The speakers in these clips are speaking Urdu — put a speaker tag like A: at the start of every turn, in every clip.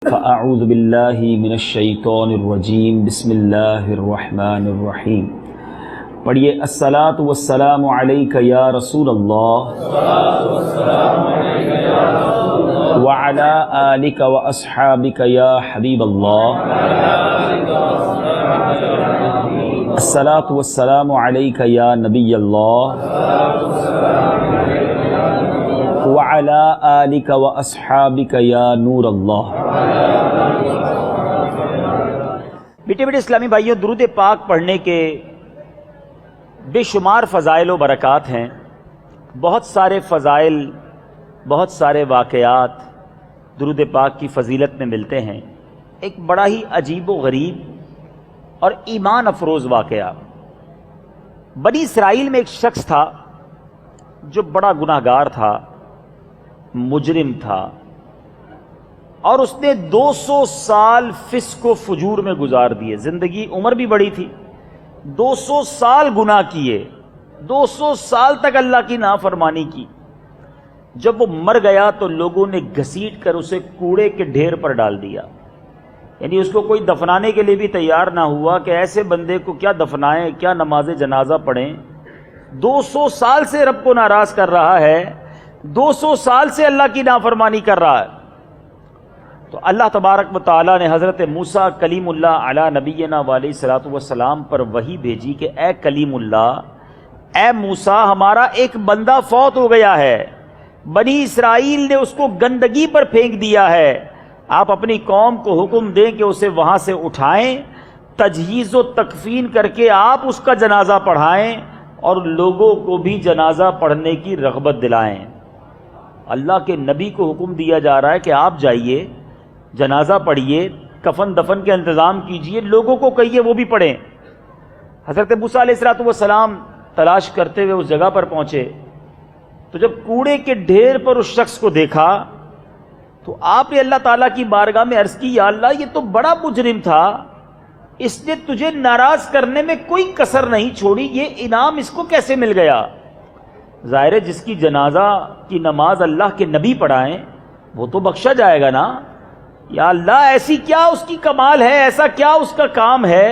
A: فأعوذ باللہ من الشیطان الرجیم بسم اللہ الرحمن الرحیم۔ پڑھیے الصلاۃ والسلام علیک یا رسول اللہ وعلی آلک واصحابک یا حبیب اللہ۔ الصلاۃ والسلام علیک یا نبی اللہ وعلی آلک واصحابک یا نور اللہ۔ بیٹے اسلامی بھائیوں، درود پاک پڑھنے کے بے شمار فضائل و برکات ہیں۔ بہت سارے فضائل، بہت سارے واقعات درود پاک کی فضیلت میں ملتے ہیں۔ ایک بڑا ہی عجیب و غریب اور ایمان افروز واقعہ، بنی اسرائیل میں ایک شخص تھا جو بڑا گناہ گار تھا، مجرم تھا، اور اس نے 200 سال فسق و فجور میں گزار دیے۔ زندگی عمر بھی بڑی تھی، 200 سال گناہ کیے، 200 سال تک اللہ کی نافرمانی کی۔ جب وہ مر گیا تو لوگوں نے گھسیٹ کر اسے کوڑے کے ڈھیر پر ڈال دیا، یعنی اس کو کوئی دفنانے کے لیے بھی تیار نہ ہوا کہ ایسے بندے کو کیا دفنائیں، کیا نماز جنازہ پڑھیں۔ 200 سال سے رب کو ناراض کر رہا ہے، 200 سال سے اللہ کی نافرمانی کر رہا ہے۔ تو اللہ تبارک و تعالیٰ نے حضرت موسیٰ کلیم اللہ علی نبینا علیہ الصلوۃ والسلام پر وحی بھیجی کہ اے کلیم اللہ، اے موسیٰ، ہمارا ایک بندہ فوت ہو گیا ہے، بنی اسرائیل نے اس کو گندگی پر پھینک دیا ہے، آپ اپنی قوم کو حکم دیں کہ اسے وہاں سے اٹھائیں، تجہیز و تکفین کر کے آپ اس کا جنازہ پڑھائیں اور لوگوں کو بھی جنازہ پڑھنے کی رغبت دلائیں۔ اللہ کے نبی کو حکم دیا جا رہا ہے کہ آپ جائیے، جنازہ پڑھیے، کفن دفن کے انتظام کیجئے، لوگوں کو کہیے وہ بھی پڑھیں۔ حضرت موسیٰ علیہ الصلوۃ والسلام تلاش کرتے ہوئے اس جگہ پر پہنچے تو جب کوڑے کے ڈھیر پر اس شخص کو دیکھا تو آپ نے اللہ تعالیٰ کی بارگاہ میں عرض کی، یا اللہ، یہ تو بڑا مجرم تھا، اس نے تجھے ناراض کرنے میں کوئی کسر نہیں چھوڑی، یہ انعام اس کو کیسے مل گیا؟ ظاہر ہے جس کی جنازہ کی نماز اللہ کے نبی پڑھائیں وہ تو بخشا جائے گا نا۔ یا اللہ، ایسی کیا اس کی کمال ہے، ایسا کیا اس کا کام ہے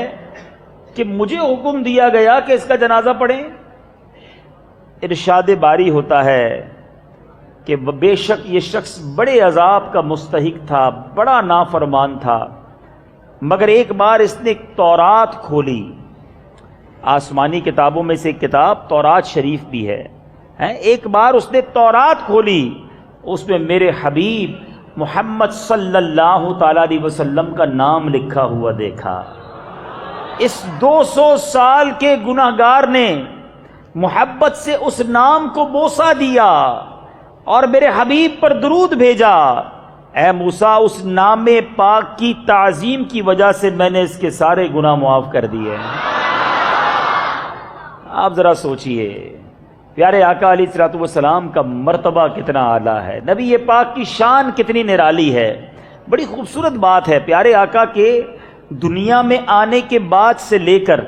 A: کہ مجھے حکم دیا گیا کہ اس کا جنازہ پڑھیں؟ ارشاد باری ہوتا ہے کہ بے شک یہ شخص بڑے عذاب کا مستحق تھا، بڑا نافرمان تھا، مگر ایک بار اس نے تورات کھولی، آسمانی کتابوں میں سے ایک کتاب تورات شریف بھی ہے، ایک بار اس نے تورات کھولی، اس میں میرے حبیب محمد صلی اللہ تعالی علیہ وسلم کا نام لکھا ہوا دیکھا۔ اس 200 سال کے گناہ گار نے محبت سے اس نام کو بوسہ دیا اور میرے حبیب پر درود بھیجا۔ اے موسیٰ، اس نام پاک کی تعظیم کی وجہ سے میں نے اس کے سارے گناہ معاف کر دیے۔ آپ ذرا سوچئے، پیارے آقا علیہ الصلوۃ والسلام کا مرتبہ کتنا اعلیٰ ہے، نبی پاک کی شان کتنی نرالی ہے۔ بڑی خوبصورت بات ہے، پیارے آقا کے دنیا میں آنے کے بعد سے لے کر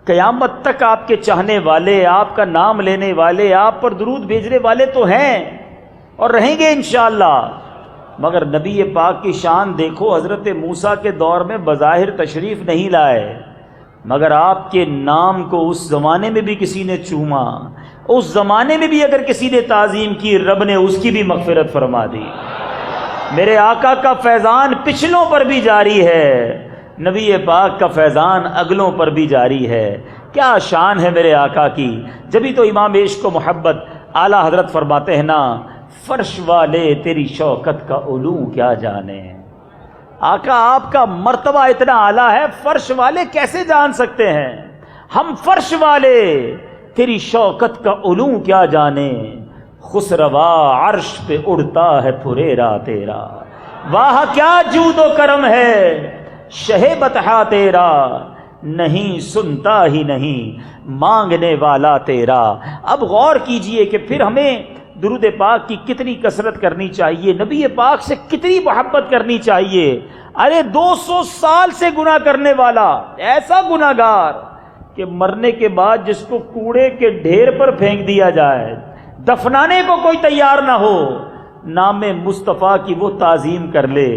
A: قیامت تک آپ کے چاہنے والے، آپ کا نام لینے والے، آپ پر درود بھیجنے والے تو ہیں اور رہیں گے انشاءاللہ، مگر نبی پاک کی شان دیکھو، حضرت موسیٰ کے دور میں بظاہر تشریف نہیں لائے، مگر آپ کے نام کو اس زمانے میں بھی کسی نے چوما، اس زمانے میں بھی اگر کسی نے تعظیم کی، رب نے اس کی بھی مغفرت فرما دی۔ میرے آقا کا فیضان پچھلوں پر بھی جاری ہے، نبی پاک کا فیضان اگلوں پر بھی جاری ہے۔ کیا شان ہے میرے آقا کی، جبھی تو امام عشق و محبت اعلیٰ حضرت فرماتے ہیں نا، فرش والے تیری شوکت کا علو کیا جانے۔ آقا آپ کا مرتبہ اتنا اعلیٰ ہے، فرش والے کیسے جان سکتے ہیں؟ ہم فرش والے تیری شوکت کا علو کیا جانے، خسروا عرش پہ اڑتا ہے پھریرا تیرا، واہ کیا جود و کرم ہے شہ بطحا تیرا، نہیں سنتا ہی نہیں مانگنے والا تیرا۔ اب غور کیجئے کہ پھر ہمیں درود پاک کی کتنی کثرت کرنی چاہیے، نبی پاک سے کتنی محبت کرنی چاہیے۔ ارے 200 سال سے گناہ کرنے والا، ایسا گناہ گار کہ مرنے کے بعد جس کو کوڑے کے ڈھیر پر پھینک دیا جائے، دفنانے کو کوئی تیار نہ ہو، نام مصطفیٰ کی وہ تعظیم کر لے،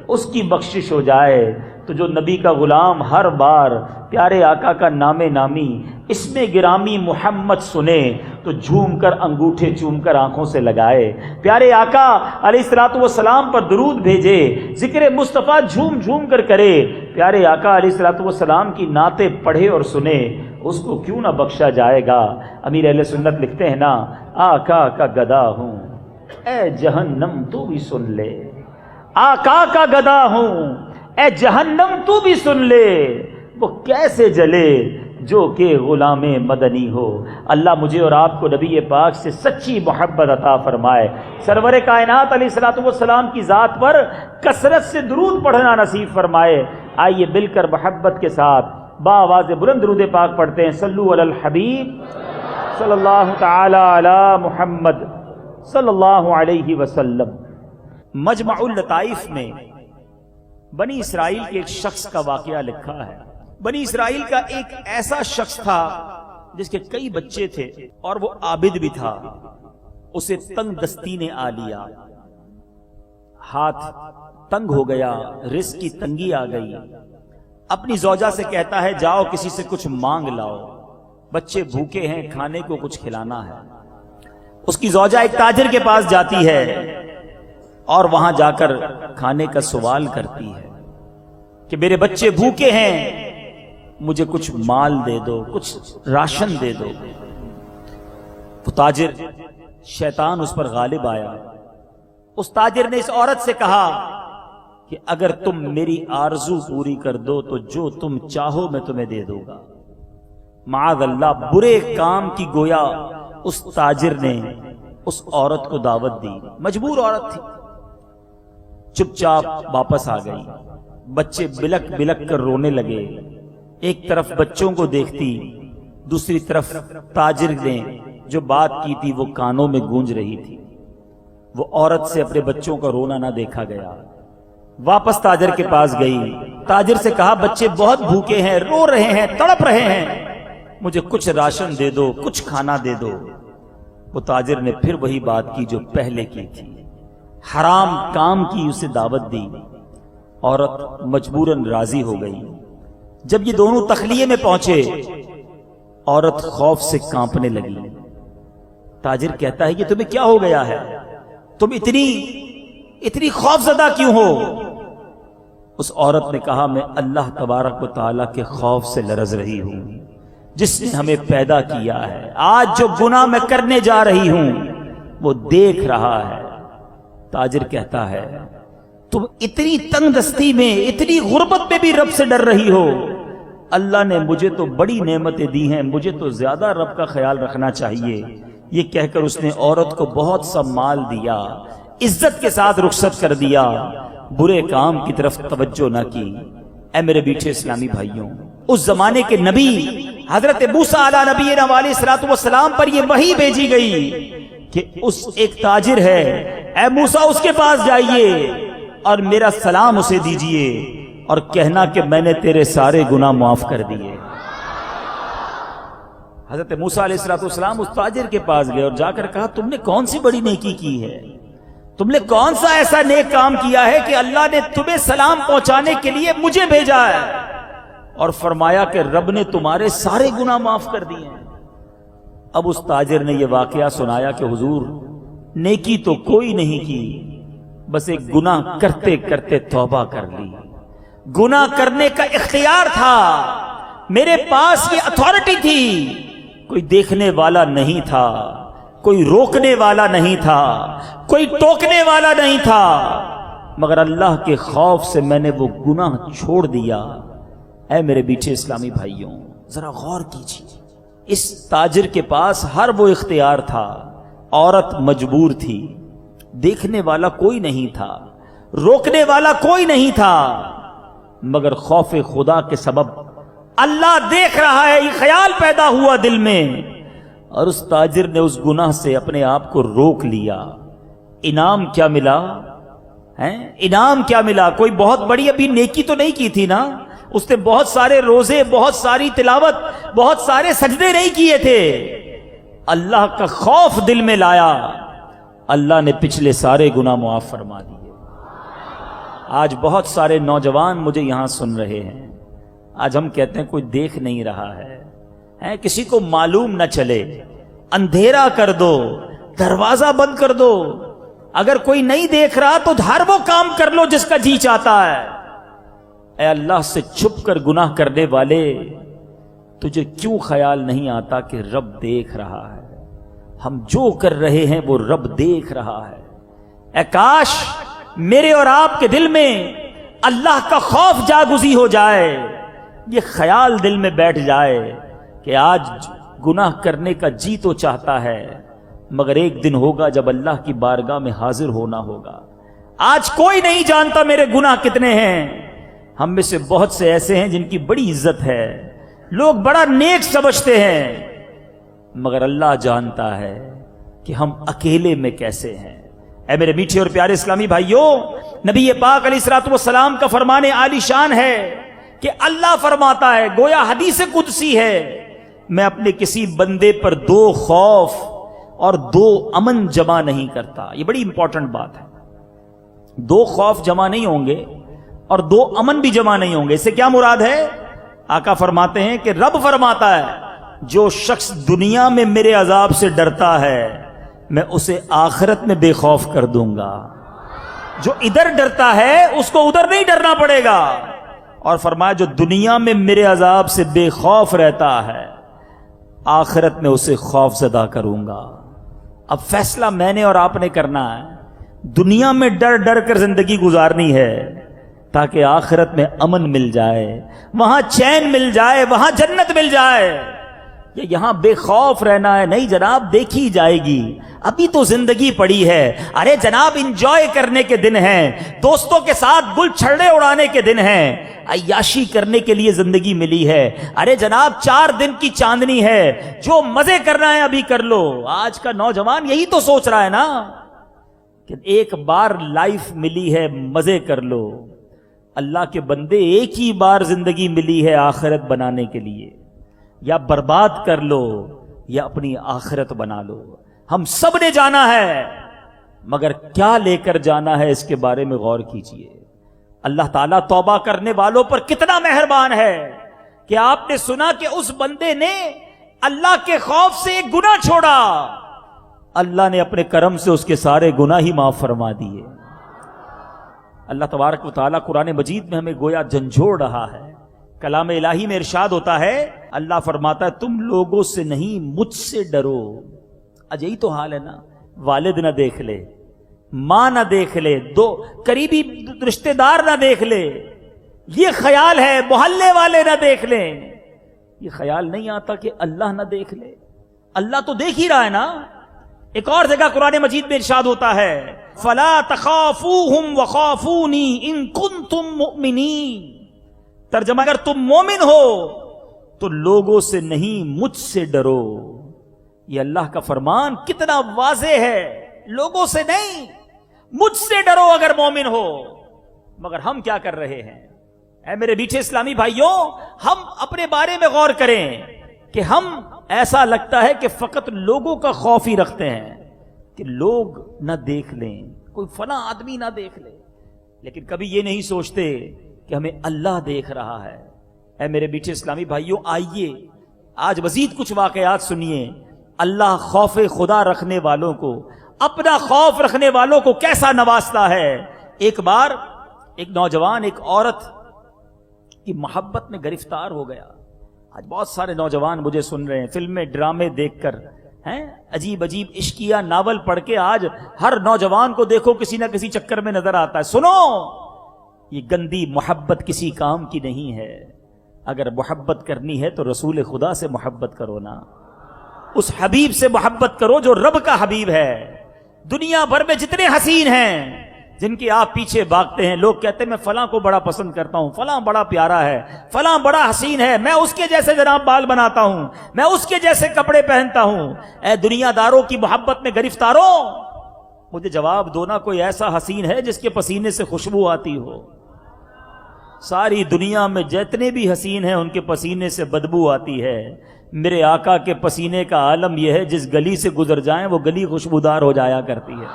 A: اس کی بخشش ہو جائے۔ تو جو نبی کا غلام ہر بار پیارے آقا کا نام نامی اسم گرامی محمد سنے تو جھوم کر انگوٹھے چوم کر آنکھوں سے لگائے، پیارے آقا علیہ الصلوۃ والسلام پر درود بھیجے، ذکر مصطفیٰ جھوم جھوم کر کرے، پیارے آقا علیہ الصلوۃ والسلام کی نعتیں پڑھے اور سنے، اس کو کیوں نہ بخشا جائے گا۔ امیر اہل سنت لکھتے ہیں نا، آقا کا گدا ہوں اے جہنم تو بھی سن لے، آقا کا گدا ہوں اے جہنم تو بھی سن لے، وہ کیسے جلے جو کہ غلام مدنی ہو۔ اللہ مجھے اور آپ کو نبی پاک سے سچی محبت عطا فرمائے، سرور کائنات علیہ الصلوۃ والسلام کی ذات پر کثرت سے درود پڑھنا نصیب فرمائے۔ آئیے مل کر محبت کے ساتھ بآواز بلند درود پاک پڑھتے ہیں، صلو علی الحبیب صلی اللہ تعالی علی محمد صلی اللہ علیہ وسلم۔ مجمع اللطائف میں بنی اسرائیل کے ایک شخص کا واقعہ لکھا ہے۔ بنی اسرائیل کا ایک ایسا شخص تھا جس کے کئی بچے تھے اور وہ عابد بھی تھا، اسے تنگ دستی نے آ لیا، ہاتھ تنگ ہو گیا، رزق کی تنگی آ گئی، اپنی زوجہ سے کہتا ہے جاؤ کسی سے کچھ مانگ لاؤ، بچے بھوکے ہیں، کھانے کو کچھ کھلانا ہے۔ اس کی زوجہ ایک تاجر کے پاس جاتی ہے اور وہاں جا کر کھانے کا سوال کرتی ہے کہ میرے بچے بھوکے ہیں، مجھے کچھ مال دے دو، کچھ راشن دے دو۔ وہ تاجر، شیطان اس پر غالب آیا، اس تاجر نے اس عورت سے کہا کہ اگر تم میری آرزو پوری کر دو تو جو تم چاہو میں تمہیں دے دوں گا۔ معاذ اللہ، برے کام کی گویا اس تاجر نے اس عورت کو دعوت دی، مجبور عورت تھی، چپ چاپ واپس آ گئی۔ بچے بلک بلک کر رونے لگے، ایک طرف بچوں کو دیکھتی، دوسری طرف تاجر نے جو بات کی تھی وہ کانوں میں گونج رہی تھی۔ وہ عورت سے اپنے بچوں کا رونا نہ دیکھا گیا، واپس تاجر کے پاس گئی، تاجر سے کہا بچے بہت بھوکے ہیں، رو رہے ہیں، تڑپ رہے ہیں، مجھے کچھ راشن دے دو، کچھ کھانا دے دو۔ وہ تاجر نے پھر وہی بات کی جو پہلے کی تھی، حرام کام کی اسے دعوت دی۔ عورت مجبوراً راضی ہو گئی۔ جب یہ دونوں تخلیے میں پہنچے، عورت خوف سے کانپنے لگی۔ تاجر کہتا ہے کہ تمہیں کیا ہو گیا ہے، تم اتنی خوف زدہ کیوں ہو؟ اس عورت نے کہا میں اللہ تبارک و تعالیٰ کے خوف سے لرز رہی ہوں جس نے ہمیں پیدا کیا ہے، آج جو گناہ میں کرنے جا رہی ہوں وہ دیکھ رہا ہے۔ تاجر کہتا ہے تم اتنی تنگ دستی میں، اتنی غربت میں بھی رب سے ڈر رہی ہو، اللہ نے مجھے تو بڑی نعمتیں دی ہیں، مجھے تو زیادہ رب کا خیال رکھنا چاہیے۔ یہ کہہ کر اس نے عورت کو بہت سا مال دیا، عزت کے ساتھ رخصت کر دیا، برے کام کی طرف توجہ نہ کی۔ اے میرے میٹھے اسلامی بھائیوں، اس زمانے کے نبی حضرت موسیٰ علیہ نبینا علیہ الصلوۃ والسلام پر یہ وحی بھیجی گئی کہ اس ایک تاجر ہے، اے موسیٰ اس کے پاس جائیے اور میرا سلام اسے دیجئے اور کہنا کہ میں نے تیرے سارے گناہ معاف کر دیے۔ حضرت موسیٰ علیہ الصلوۃ والسلام اس تاجر کے پاس گئے اور جا کر کہا تم نے کون سی بڑی نیکی کی ہے، تم نے کون سا ایسا نیک کام کیا ہے کہ اللہ نے تمہیں سلام پہنچانے کے لیے مجھے بھیجا ہے، اور فرمایا کہ رب نے تمہارے سارے گناہ معاف کر دیے ہیں۔ اب اس تاجر نے یہ واقعہ سنایا کہ حضور نیکی تو کوئی نہیں کی، بس ایک گناہ کرتے کرتے توبہ کر لی، گناہ کرنے کا اختیار تھا، میرے پاس یہ اتھارٹی تھی، کوئی دیکھنے والا نہیں تھا، کوئی روکنے والا نہیں تھا، کوئی ٹوکنے والا نہیں تھا، مگر اللہ کے خوف سے میں نے وہ گناہ چھوڑ دیا۔ اے میرے میٹھے اسلامی بھائیوں، ذرا غور کیجیے، اس تاجر کے پاس ہر وہ اختیار تھا، عورت مجبور تھی، دیکھنے والا کوئی نہیں تھا، روکنے والا کوئی نہیں تھا، مگر خوف خدا کے سبب اللہ دیکھ رہا ہے یہ خیال پیدا ہوا دل میں، اور اس تاجر نے اس گناہ سے اپنے آپ کو روک لیا۔ انعام کیا ملا؟ انعام کیا ملا؟ کوئی بہت بڑی ابھی نیکی تو نہیں کی تھی نا، اس نے بہت سارے روزے، بہت ساری تلاوت، بہت سارے سجدے نہیں کیے تھے، اللہ کا خوف دل میں لایا، اللہ نے پچھلے سارے گناہ معاف فرما دیے۔ آج بہت سارے نوجوان مجھے یہاں سن رہے ہیں، آج ہم کہتے ہیں کوئی دیکھ نہیں رہا ہے، کسی کو معلوم نہ چلے، اندھیرا کر دو، دروازہ بند کر دو، اگر کوئی نہیں دیکھ رہا تو ہر وہ کام کر لو جس کا جی چاہتا ہے۔ اے اللہ سے چھپ کر گناہ کرنے والے، تجھے کیوں خیال نہیں آتا کہ رب دیکھ رہا ہے؟ ہم جو کر رہے ہیں وہ رب دیکھ رہا ہے۔ اے کاش میرے اور آپ کے دل میں اللہ کا خوف جاگزی ہو جائے، یہ خیال دل میں بیٹھ جائے کہ آج گناہ کرنے کا جی تو چاہتا ہے، مگر ایک دن ہوگا جب اللہ کی بارگاہ میں حاضر ہونا ہوگا۔ آج کوئی نہیں جانتا میرے گناہ کتنے ہیں۔ ہم میں سے بہت سے ایسے ہیں جن کی بڑی عزت ہے، لوگ بڑا نیک سمجھتے ہیں، مگر اللہ جانتا ہے کہ ہم اکیلے میں کیسے ہیں۔ اے میرے میٹھے اور پیارے اسلامی بھائیوں، نبی پاک علیہ الصلوۃ والسلام کا فرمان عالی شان ہے کہ اللہ فرماتا ہے، گویا حدیث قدسی ہے، میں اپنے کسی بندے پر 2 خوف اور 2 امن جمع نہیں کرتا۔ یہ بڑی امپورٹنٹ بات ہے، 2 خوف جمع نہیں ہوں گے اور 2 امن بھی جمع نہیں ہوں گے۔ اس سے کیا مراد ہے؟ آقا فرماتے ہیں کہ رب فرماتا ہے، جو شخص دنیا میں میرے عذاب سے ڈرتا ہے میں اسے آخرت میں بے خوف کر دوں گا۔ جو ادھر ڈرتا ہے اس کو ادھر نہیں ڈرنا پڑے گا، اور فرمایا جو دنیا میں میرے عذاب سے بے خوف رہتا ہے آخرت میں اسے خوف زدہ کروں گا۔ اب فیصلہ میں نے اور آپ نے کرنا ہے، دنیا میں ڈر ڈر کر زندگی گزارنی ہے تاکہ آخرت میں امن مل جائے، وہاں چین مل جائے، وہاں جنت مل جائے۔ یہاں بے خوف رہنا ہے نہیں جناب، دیکھی جائے گی، ابھی تو زندگی پڑی ہے۔ ارے جناب انجوائے کرنے کے دن ہیں، دوستوں کے ساتھ گل چھڑے اڑانے کے دن ہیں، عیاشی کرنے کے لیے زندگی ملی ہے۔ ارے جناب 4 دن کی چاندنی ہے، جو مزے کرنا ہے ابھی کر لو۔ آج کا نوجوان یہی تو سوچ رہا ہے نا کہ ایک بار لائف ملی ہے، مزے کر لو۔ اللہ کے بندے، ایک ہی بار زندگی ملی ہے آخرت بنانے کے لیے، یا برباد کر لو یا اپنی آخرت بنا لو۔ ہم سب نے جانا ہے، مگر کیا لے کر جانا ہے اس کے بارے میں غور کیجئے۔ اللہ تعالیٰ توبہ کرنے والوں پر کتنا مہربان ہے کہ آپ نے سنا کہ اس بندے نے اللہ کے خوف سے ایک گناہ چھوڑا، اللہ نے اپنے کرم سے اس کے سارے گناہ ہی معاف فرما دیے۔ اللہ تبارک و تعالیٰ قرآن مجید میں ہمیں گویا جھنجھوڑ رہا ہے۔ کلام الہی میں ارشاد ہوتا ہے، اللہ فرماتا ہے تم لوگوں سے نہیں مجھ سے ڈرو۔ آج یہی تو حال ہے نا، والد نہ دیکھ لے، ماں نہ دیکھ لے، 2 قریبی رشتہ دار نہ دیکھ لے، یہ خیال ہے، محلے والے نہ دیکھ لیں، یہ خیال نہیں آتا کہ اللہ نہ دیکھ لے۔ اللہ تو دیکھ ہی رہا ہے نا۔ ایک اور جگہ قرآن مجید میں ارشاد ہوتا ہے، فَلَا تَخَافُوهُمْ وَخَافُونِي إِن كُنتُم مُؤْمِنِينَ۔ ترجمہ، اگر تم مومن ہو تو لوگوں سے نہیں مجھ سے ڈرو۔ یہ اللہ کا فرمان کتنا واضح ہے، لوگوں سے نہیں مجھ سے ڈرو اگر مومن ہو۔ مگر ہم کیا کر رہے ہیں؟ اے میرے میٹھے اسلامی بھائیوں، ہم اپنے بارے میں غور کریں کہ ہم ایسا لگتا ہے کہ فقط لوگوں کا خوف ہی رکھتے ہیں کہ لوگ نہ دیکھ لیں، کوئی فلاں آدمی نہ دیکھ لے، لیکن کبھی یہ نہیں سوچتے کہ ہمیں اللہ دیکھ رہا ہے۔ اے میرے میٹھے اسلامی بھائیوں، آئیے آج مزید کچھ واقعات سنیے، اللہ خوف خدا رکھنے والوں کو، اپنا خوف رکھنے والوں کو کیسا نوازتا ہے۔ ایک بار ایک نوجوان ایک عورت کی محبت میں گرفتار ہو گیا۔ آج بہت سارے نوجوان مجھے سن رہے ہیں، فلمیں ڈرامے دیکھ کر، عجیب عجیب عشقیہ ناول پڑھ کے، آج ہر نوجوان کو دیکھو کسی نہ کسی چکر میں نظر آتا ہے۔ سنو، یہ گندی محبت کسی کام کی نہیں ہے۔ اگر محبت کرنی ہے تو رسول خدا سے محبت کرو نا، اس حبیب سے محبت کرو جو رب کا حبیب ہے۔ دنیا بھر میں جتنے حسین ہیں جن کے آپ پیچھے بھاگتے ہیں، لوگ کہتے ہیں میں فلاں کو بڑا پسند کرتا ہوں، فلاں بڑا پیارا ہے، فلاں بڑا حسین ہے، میں اس کے جیسے جناب بال بناتا ہوں، میں اس کے جیسے کپڑے پہنتا ہوں۔ اے دنیا داروں کی محبت میں گرفتاروں، مجھے جواب دو نا، کوئی ایسا حسین ہے جس کے پسینے سے خوشبو آتی ہو؟ ساری دنیا میں جتنے بھی حسین ہیں ان کے پسینے سے بدبو آتی ہے۔ میرے آقا کے پسینے کا عالم یہ ہے، جس گلی سے گزر جائیں وہ گلی خوشبودار ہو جایا کرتی ہے۔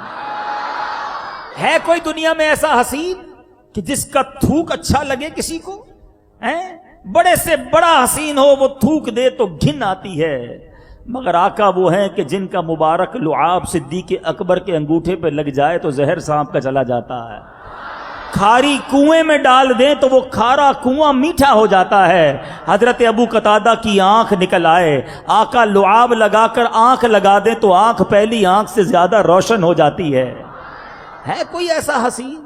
A: کوئی دنیا میں ایسا حسین
B: کہ جس کا تھوک اچھا لگے کسی کو، بڑے سے بڑا حسین ہو وہ تھوک دے تو گھن آتی ہے، مگر آقا وہ ہیں کہ جن کا مبارک لعاب صدیق اکبر کے انگوٹھے پہ لگ جائے تو زہر سانپ کا چلا جاتا ہے، کھاری کنویں میں ڈال دیں تو وہ کھارا کنواں میٹھا ہو جاتا ہے۔ حضرت ابو قتادہ کی آنکھ نکل آئے، آقا لعاب لگا کر آنکھ لگا دیں تو آنکھ پہلی آنکھ سے زیادہ روشن ہو جاتی ہے کوئی ایسا حسین؟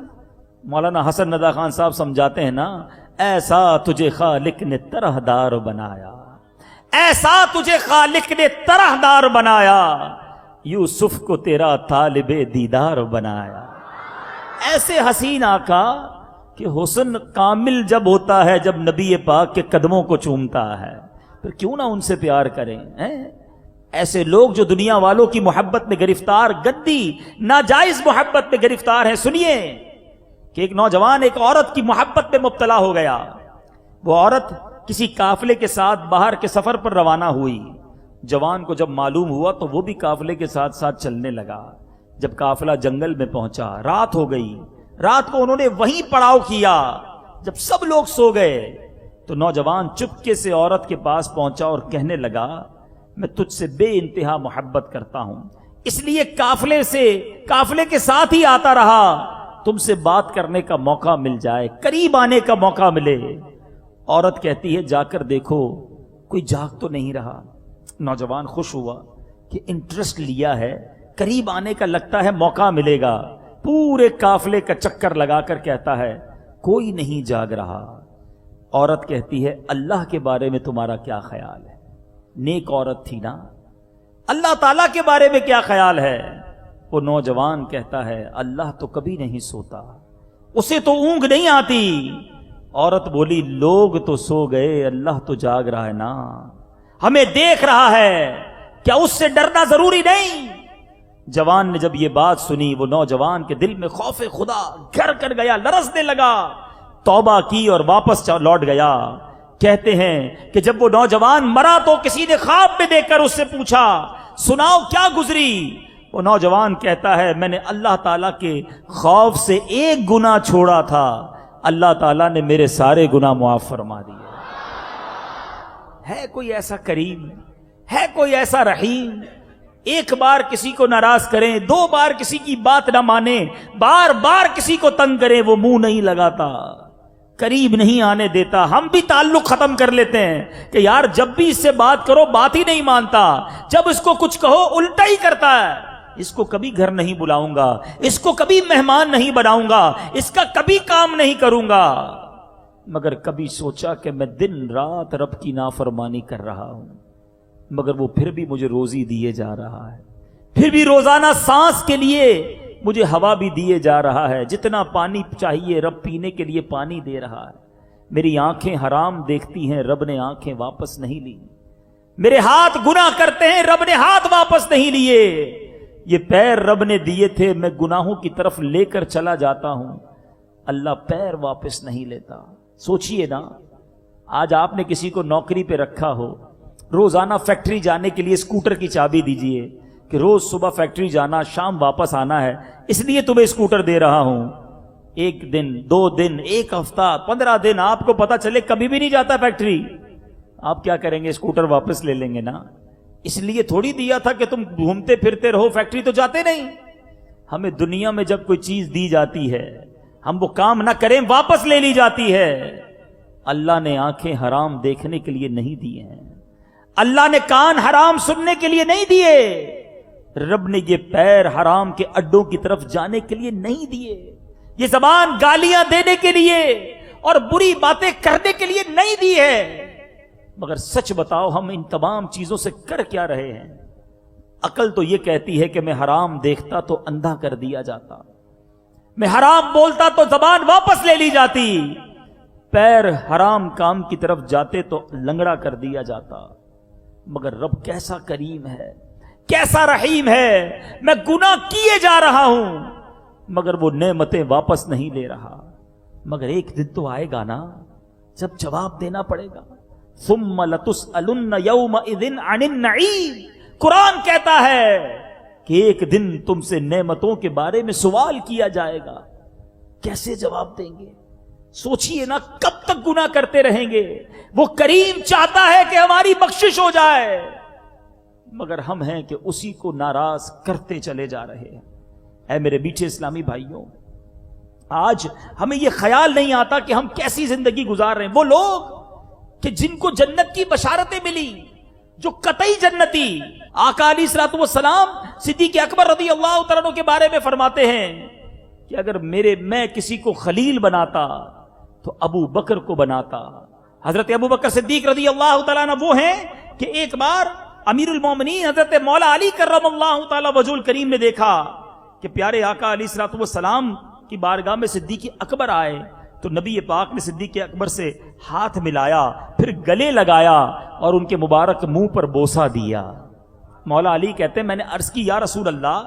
B: مولانا حسن رضا خان صاحب سمجھاتے ہیں نا، ایسا تجھے خالق نے طرح دار بنایا، ایسا تجھے خالق نے طرح دار بنایا، یوسف کو تیرا طالب دیدار بنایا۔ ایسے حسین آقا کہ حسن کامل جب ہوتا ہے جب نبی پاک کے قدموں کو چومتا ہے، پھر کیوں نہ ان سے پیار کریں؟ ایسے لوگ جو دنیا والوں کی محبت میں گرفتار، گندی ناجائز محبت میں گرفتار ہیں۔ سنیے کہ ایک نوجوان ایک عورت کی محبت میں مبتلا ہو گیا۔ وہ عورت کسی قافلے کے ساتھ باہر کے سفر پر روانہ ہوئی۔ جوان کو جب معلوم ہوا تو وہ بھی قافلے کے ساتھ ساتھ چلنے لگا۔ جب قافلہ جنگل میں پہنچا، رات ہو گئی، رات کو انہوں نے وہیں پڑاؤ کیا۔ جب سب لوگ سو گئے تو نوجوان چپکے سے عورت کے پاس پہنچا اور کہنے لگا، میں تجھ سے بے انتہا محبت کرتا ہوں، اس لیے قافلے کے ساتھ ہی آتا رہا، تم سے بات کرنے کا موقع مل جائے، قریب آنے کا موقع ملے۔ عورت کہتی ہے جا کر دیکھو کوئی جاگ تو نہیں رہا۔ نوجوان خوش ہوا کہ انٹرسٹ لیا ہے، قریب آنے کا لگتا ہے موقع ملے گا۔ پورے قافلے کا چکر لگا کر کہتا ہے کوئی نہیں جاگ رہا۔ عورت کہتی ہے اللہ کے بارے میں تمہارا کیا خیال ہے؟ نیک عورت تھی نا، اللہ تعالیٰ کے بارے میں کیا خیال ہے؟ وہ نوجوان کہتا ہے اللہ تو کبھی نہیں سوتا، اسے تو اونگ نہیں آتی۔ عورت بولی لوگ تو سو گئے، اللہ تو جاگ رہا ہے نا، ہمیں دیکھ رہا ہے، کیا اس سے ڈرنا ضروری نہیں؟ جوان نے جب یہ بات سنی، وہ نوجوان کے دل میں خوف خدا گھر کر گیا، لرزنے لگا، توبہ کی اور واپس لوٹ گیا۔ کہتے ہیں کہ جب وہ نوجوان مرا تو کسی نے خواب میں دیکھ کر اس سے پوچھا سناؤ کیا گزری؟ وہ نوجوان کہتا ہے میں نے اللہ تعالیٰ کے خوف سے ایک گناہ چھوڑا تھا، اللہ تعالیٰ نے میرے سارے گناہ معاف فرما دیے۔ ہے کوئی ایسا کریم؟ ہے کوئی ایسا رحیم؟ ایک بار کسی کو ناراض کریں، دو بار کسی کی بات نہ مانیں، بار بار کسی کو تنگ کریں، وہ منہ نہیں لگاتا، قریب نہیں آنے دیتا۔ ہم بھی تعلق ختم کر لیتے ہیں کہ یار جب بھی اس سے بات کرو بات ہی نہیں مانتا، جب اس کو کچھ کہو الٹا ہی کرتا ہے، اس کو کبھی گھر نہیں بلاؤں گا، اس کو کبھی مہمان نہیں بناؤں گا، اس کا کبھی کام نہیں کروں گا۔ مگر کبھی سوچا کہ میں دن رات رب کی نافرمانی کر رہا ہوں، مگر وہ پھر بھی مجھے روزی دیے جا رہا ہے، پھر بھی روزانہ سانس کے لیے مجھے ہوا بھی دیے جا رہا ہے، جتنا پانی چاہیے رب پینے کے لیے پانی دے رہا ہے۔ میری آنکھیں حرام دیکھتی ہیں، رب نے آنکھیں واپس نہیں لی، میرے ہاتھ گناہ کرتے ہیں، رب نے ہاتھ واپس نہیں لیے، یہ پیر رب نے دیے تھے، میں گناہوں کی طرف لے کر چلا جاتا ہوں، اللہ پیر واپس نہیں لیتا۔ سوچئے نا، آج آپ نے کسی کو نوکری پہ رکھا ہو، روزانہ فیکٹری جانے کے لیے اسکوٹر کی چابی دیجئے کہ روز صبح فیکٹری جانا، شام واپس آنا ہے، اس لیے تمہیں اسکوٹر دے رہا ہوں۔ ایک دن، دو دن، ایک ہفتہ، 15 دن آپ کو پتا چلے کبھی بھی نہیں جاتا فیکٹری، آپ کیا کریں گے؟ اسکوٹر واپس لے لیں گے نا۔ اس لیے تھوڑی دیا تھا کہ تم گھومتے پھرتے رہو، فیکٹری تو جاتے نہیں۔ ہمیں دنیا میں جب کوئی چیز دی جاتی ہے ہم وہ کام نہ کریں واپس لے لی جاتی ہے۔ اللہ نے آنکھیں حرام دیکھنے کے لیے نہیں دیے ہیں، اللہ نے کان حرام سننے کے لیے نہیں دیے، رب نے یہ پیر حرام کے اڈوں کی طرف جانے کے لیے نہیں دیے، یہ زبان گالیاں دینے کے لیے اور بری باتیں کرنے کے لیے نہیں دی ہے۔ مگر سچ بتاؤ ہم ان تمام چیزوں سے کر کیا رہے ہیں؟ عقل تو یہ کہتی ہے کہ میں حرام دیکھتا تو اندھا کر دیا جاتا، میں حرام بولتا تو زبان واپس لے لی جاتی، پیر حرام کام کی طرف جاتے تو لنگڑا کر دیا جاتا۔ مگر رب کیسا کریم ہے، کیسا رحیم ہے، میں گناہ کیے جا رہا ہوں مگر وہ نعمتیں واپس نہیں لے رہا۔ مگر ایک دن تو آئے گا نا جب جواب دینا پڑے گا۔ ثم لتسألن یومئذ عن النعیم، قرآن کہتا ہے کہ ایک دن تم سے نعمتوں کے بارے میں سوال کیا جائے گا۔ کیسے جواب دیں گے؟ سوچئے نا، کب تک گناہ کرتے رہیں گے؟ وہ کریم چاہتا ہے کہ ہماری بخشش ہو جائے، مگر ہم ہیں کہ اسی کو ناراض کرتے چلے جا رہے ہیں۔ اے میرے میٹھے اسلامی بھائیوں، آج ہمیں یہ خیال نہیں آتا کہ ہم کیسی زندگی گزار رہے ہیں۔ وہ لوگ کہ جن کو جنت کی بشارتیں ملی، جو قطعی جنتی، آقا علیہ الصلوۃ والسلام صدیق اکبر رضی اللہ تعالیٰ عنہ کے بارے میں فرماتے ہیں کہ اگر میں کسی کو خلیل بناتا تو ابو بکر کو بناتا۔ حضرت ابو بکر صدیق رضی اللہ تعالیٰ عنہ وہ ہیں کہ ایک بار امیر المومنین حضرت مولا علی کرم اللہ تعالیٰ وجہ الکریم نے دیکھا کہ پیارے آقا علیہ الصلوۃ والسلام کی بارگاہ میں صدیق اکبر آئے، تو نبی پاک نے صدیق اکبر سے ہاتھ ملایا، پھر گلے لگایا اور ان کے مبارک منہ پر بوسہ دیا۔ مولا علی کہتے ہیں میں نے عرض کی یا رسول اللہ،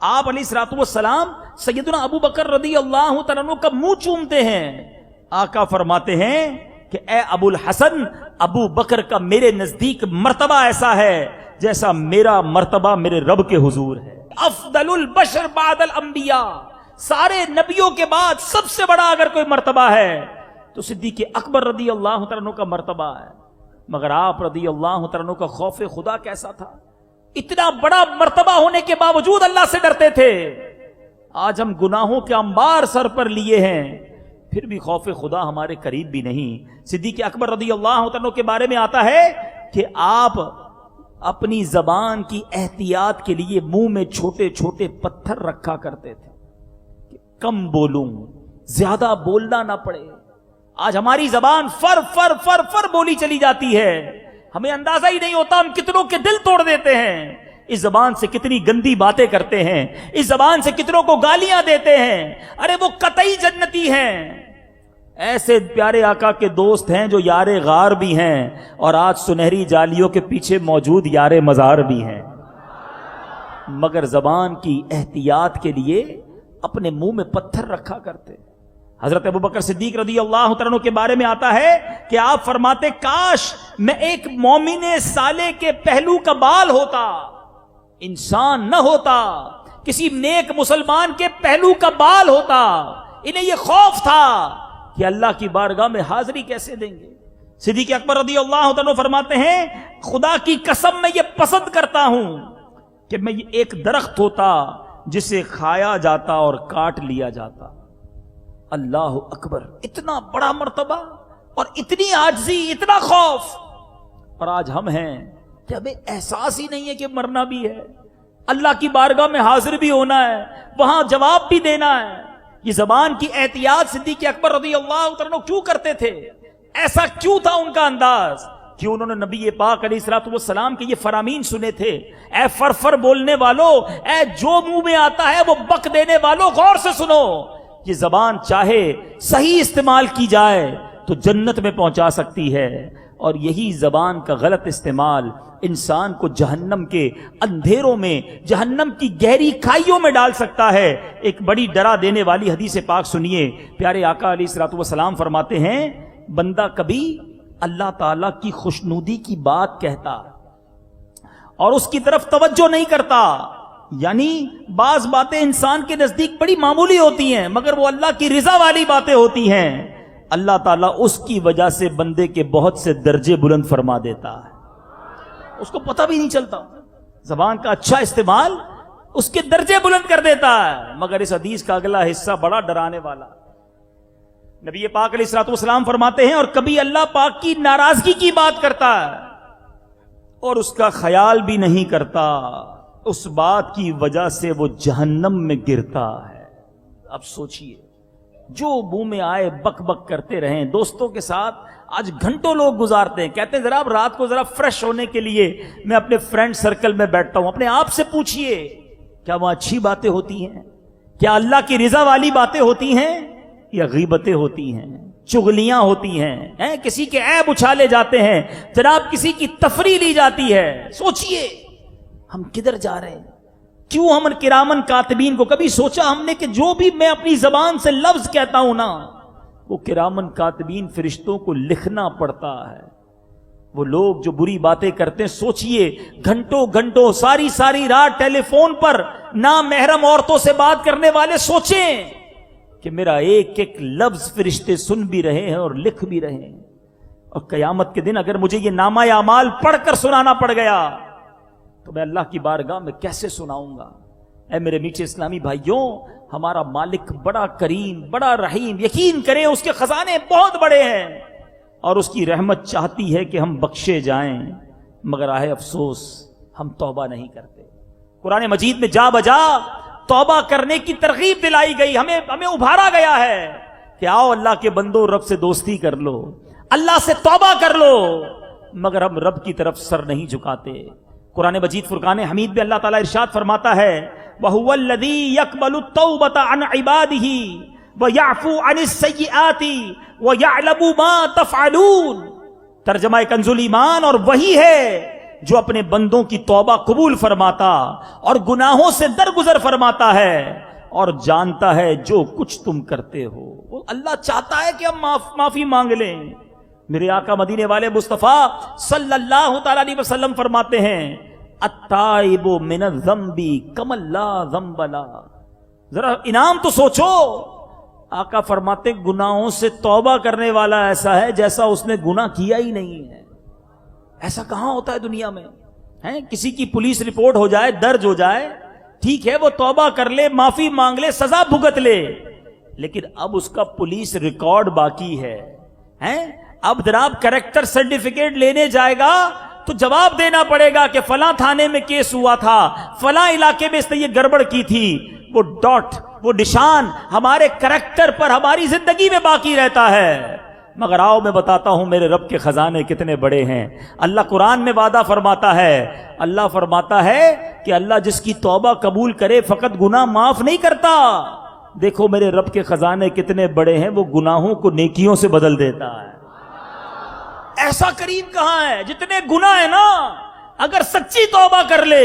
B: آپ علیہ الصلوۃ والسلام سیدنا ابو بکر رضی اللہ تعالیٰ عنہ کا منہ چومتے ہیں۔ آقا فرماتے ہیں کہ اے ابو الحسن، ابو بکر کا میرے نزدیک مرتبہ ایسا ہے جیسا میرا مرتبہ میرے رب کے حضور ہے۔ افضل البشر بعد الانبیاء، سارے نبیوں کے بعد سب سے بڑا اگر کوئی مرتبہ ہے تو صدیق اکبر رضی اللہ تعالیٰ عنہ کا مرتبہ ہے۔ مگر آپ رضی اللہ تعالیٰ عنہ کا خوف خدا کیسا تھا، اتنا بڑا مرتبہ ہونے کے باوجود اللہ سے ڈرتے تھے۔ آج ہم گناہوں کے انبار سر پر لیے ہیں، پھر بھی خوف خدا ہمارے قریب بھی نہیں۔ صدیق اکبر رضی اللہ تعالیٰ عنہ کے بارے میں آتا ہے کہ آپ اپنی زبان کی احتیاط کے لیے منہ میں چھوٹے چھوٹے پتھر رکھا کرتے تھے کہ کم بولوں، زیادہ بولنا نہ پڑے۔ آج ہماری زبان فر فر فر فر بولی چلی جاتی ہے، ہمیں اندازہ ہی نہیں ہوتا ہم کتنوں کے دل توڑ دیتے ہیں، اس زبان سے کتنی گندی باتیں کرتے ہیں، اس زبان سے کتنوں کو گالیاں دیتے ہیں۔ ارے وہ قطعی جنتی ہیں، ایسے پیارے آقا کے دوست ہیں جو یار غار بھی ہیں اور آج سنہری جالیوں کے پیچھے موجود یار مزار بھی ہیں، مگر زبان کی احتیاط کے لیے اپنے منہ میں پتھر رکھا کرتے۔ حضرت ابوبکر صدیق رضی اللہ تعالیٰ عنہ کے بارے میں آتا ہے کہ آپ فرماتے کاش میں ایک مومن صالح کے پہلو کا بال ہوتا، انسان نہ ہوتا، کسی نیک مسلمان کے پہلو کا بال ہوتا۔ انہیں یہ خوف تھا کہ اللہ کی بارگاہ میں حاضری کیسے دیں گے۔ صدیق اکبر رضی اللہ عنہ فرماتے ہیں خدا کی قسم میں یہ پسند کرتا ہوں کہ میں ایک درخت ہوتا جسے کھایا جاتا اور کاٹ لیا جاتا۔ اللہ اکبر، اتنا بڑا مرتبہ اور اتنی عاجزی، اتنا خوف۔ اور آج ہم ہیں کہ ہمیں احساس ہی نہیں ہے کہ مرنا بھی ہے، اللہ کی بارگاہ میں حاضر بھی ہونا ہے، وہاں جواب بھی دینا ہے۔ یہ زبان کی احتیاط صدیق اکبر رضی اللہ عنہ کیوں کرتے تھے؟ ایسا کیوں تھا ان کا انداز کہ انہوں نے نبی پاک علیہ الصلوۃ والسلام کے یہ فرامین سنے تھے، اے فرفر بولنے والوں، اے جو منہ میں آتا ہے وہ بک دینے والوں، غور سے سنو۔ یہ زبان چاہے صحیح استعمال کی جائے تو جنت میں پہنچا سکتی ہے، اور یہی زبان کا غلط استعمال انسان کو جہنم کے اندھیروں میں، جہنم کی گہری کھائیوں میں ڈال سکتا ہے۔ ایک بڑی ڈرا دینے والی حدیث پاک سنیے، پیارے آقا علیہ الصلوۃ والسلام فرماتے ہیں بندہ کبھی اللہ تعالیٰ کی خوشنودی کی بات کہتا اور اس کی طرف توجہ نہیں کرتا، یعنی بعض باتیں انسان کے نزدیک بڑی معمولی ہوتی ہیں مگر وہ اللہ کی رضا والی باتیں ہوتی ہیں، اللہ تعالیٰ اس کی وجہ سے بندے کے بہت سے درجے بلند فرما دیتا ہے، اس کو پتہ بھی نہیں چلتا۔ زبان کا اچھا استعمال اس کے درجے بلند کر دیتا ہے۔ مگر اس حدیث کا اگلا حصہ بڑا ڈرانے والا، نبی پاک علیہ الصلوۃ والسلام فرماتے ہیں اور کبھی اللہ پاک کی ناراضگی کی بات کرتا ہے اور اس کا خیال بھی نہیں کرتا، اس بات کی وجہ سے وہ جہنم میں گرتا ہے۔ اب سوچئے، جو منہ میں آئے بک بک کرتے رہیں۔ دوستوں کے ساتھ آج گھنٹوں لوگ گزارتے ہیں، کہتے ہیں ذرا اب رات کو ذرا فریش ہونے کے لیے میں اپنے فرینڈ سرکل میں بیٹھتا ہوں۔ اپنے آپ سے پوچھئے کیا وہاں اچھی باتیں ہوتی ہیں؟ کیا اللہ کی رضا والی باتیں ہوتی ہیں یا غیبتیں ہوتی ہیں، چغلیاں ہوتی ہیں، کسی کے عیب اچھالے جاتے ہیں، جناب کسی کی تفریح لی جاتی ہے؟ سوچئے ہم کدھر جا رہے ہیں؟ کیوں ہم کرامن کاتبین کو کبھی سوچا ہم نے کہ جو بھی میں اپنی زبان سے لفظ کہتا ہوں نا وہ کرامن کاتبین فرشتوں کو لکھنا پڑتا ہے۔ وہ لوگ جو بری باتیں کرتے ہیں، سوچئے گھنٹوں گھنٹوں ساری ساری رات ٹیلی فون پر نامحرم عورتوں سے بات کرنے والے، سوچیں کہ میرا ایک ایک لفظ فرشتے سن بھی رہے ہیں اور لکھ بھی رہے ہیں، اور قیامت کے دن اگر مجھے یہ نامہ اعمال پڑھ کر سنانا پڑ گیا تو میں اللہ کی بارگاہ میں کیسے سناؤں گا؟ اے میرے میٹھے اسلامی بھائیوں، ہمارا مالک بڑا کریم، بڑا رحیم، یقین کریں اس کے خزانے بہت بڑے ہیں، اور اس کی رحمت چاہتی ہے کہ ہم بخشے جائیں، مگر آہ افسوس ہم توبہ نہیں کرتے۔ قرآن مجید میں جا بجا توبہ کرنے کی ترغیب دلائی گئی، ہمیں ابھارا گیا ہے کہ آؤ اللہ کے بندو، رب سے دوستی کر لو، اللہ سے توبہ کر لو، مگر ہم رب کی طرف سر نہیں جھکاتے۔ قرآن مجید فرقان حمید میں اللہ تعالیٰ ارشاد فرماتا ہے وَهُوَ الَّذِي يَقْبَلُ التَّوْبَةَ عَنْ عِبَادِهِ وَيَعْفُو عَنِ السَّيِّئَاتِ وَيَعْلَمُ مَا تَفْعَلُونَ۔ ترجمہ کنز الایمان، اور وہی ہے جو اپنے بندوں کی توبہ قبول فرماتا اور گناہوں سے درگزر فرماتا ہے اور جانتا ہے جو کچھ تم کرتے ہو۔ وہ اللہ چاہتا ہے کہ ہم معافی مانگ لیں۔ میرے آقا مدینے والے مصطفیٰ صلی اللہ تعالی علیہ وسلم فرماتے ہیں التائب من الذنب کمن لا ذنب له۔ ذرا انعام تو سوچو، آقا فرماتے گناہوں سے توبہ کرنے والا ایسا ہے جیسا اس نے گناہ کیا ہی نہیں ہے۔ ایسا کہاں ہوتا ہے دنیا میں؟ کسی کی پولیس رپورٹ ہو جائے، درج ہو جائے، ٹھیک ہے وہ توبہ کر لے، معافی مانگ لے، سزا بھگت لے، لیکن اب اس کا پولیس ریکارڈ باقی ہے۔ اب جناب کریکٹر سرٹیفکیٹ لینے جائے گا تو جواب دینا پڑے گا کہ فلاں تھانے میں کیس ہوا تھا، فلاں علاقے میں اس نے یہ گڑبڑ کی تھی۔ وہ ڈاٹ، وہ نشان ہمارے کریکٹر پر، ہماری زندگی میں باقی رہتا ہے۔ مگر آؤ میں بتاتا ہوں میرے رب کے خزانے کتنے بڑے ہیں۔ اللہ قرآن میں وعدہ فرماتا ہے، اللہ فرماتا ہے کہ اللہ جس کی توبہ قبول کرے فقط گناہ معاف نہیں کرتا، دیکھو میرے رب کے خزانے کتنے بڑے ہیں، وہ گناہوں کو نیکیوں سے بدل دیتا ہے۔ ایسا کریم کہاں ہے؟ جتنے گناہ ہیں نا، اگر سچی توبہ کر لے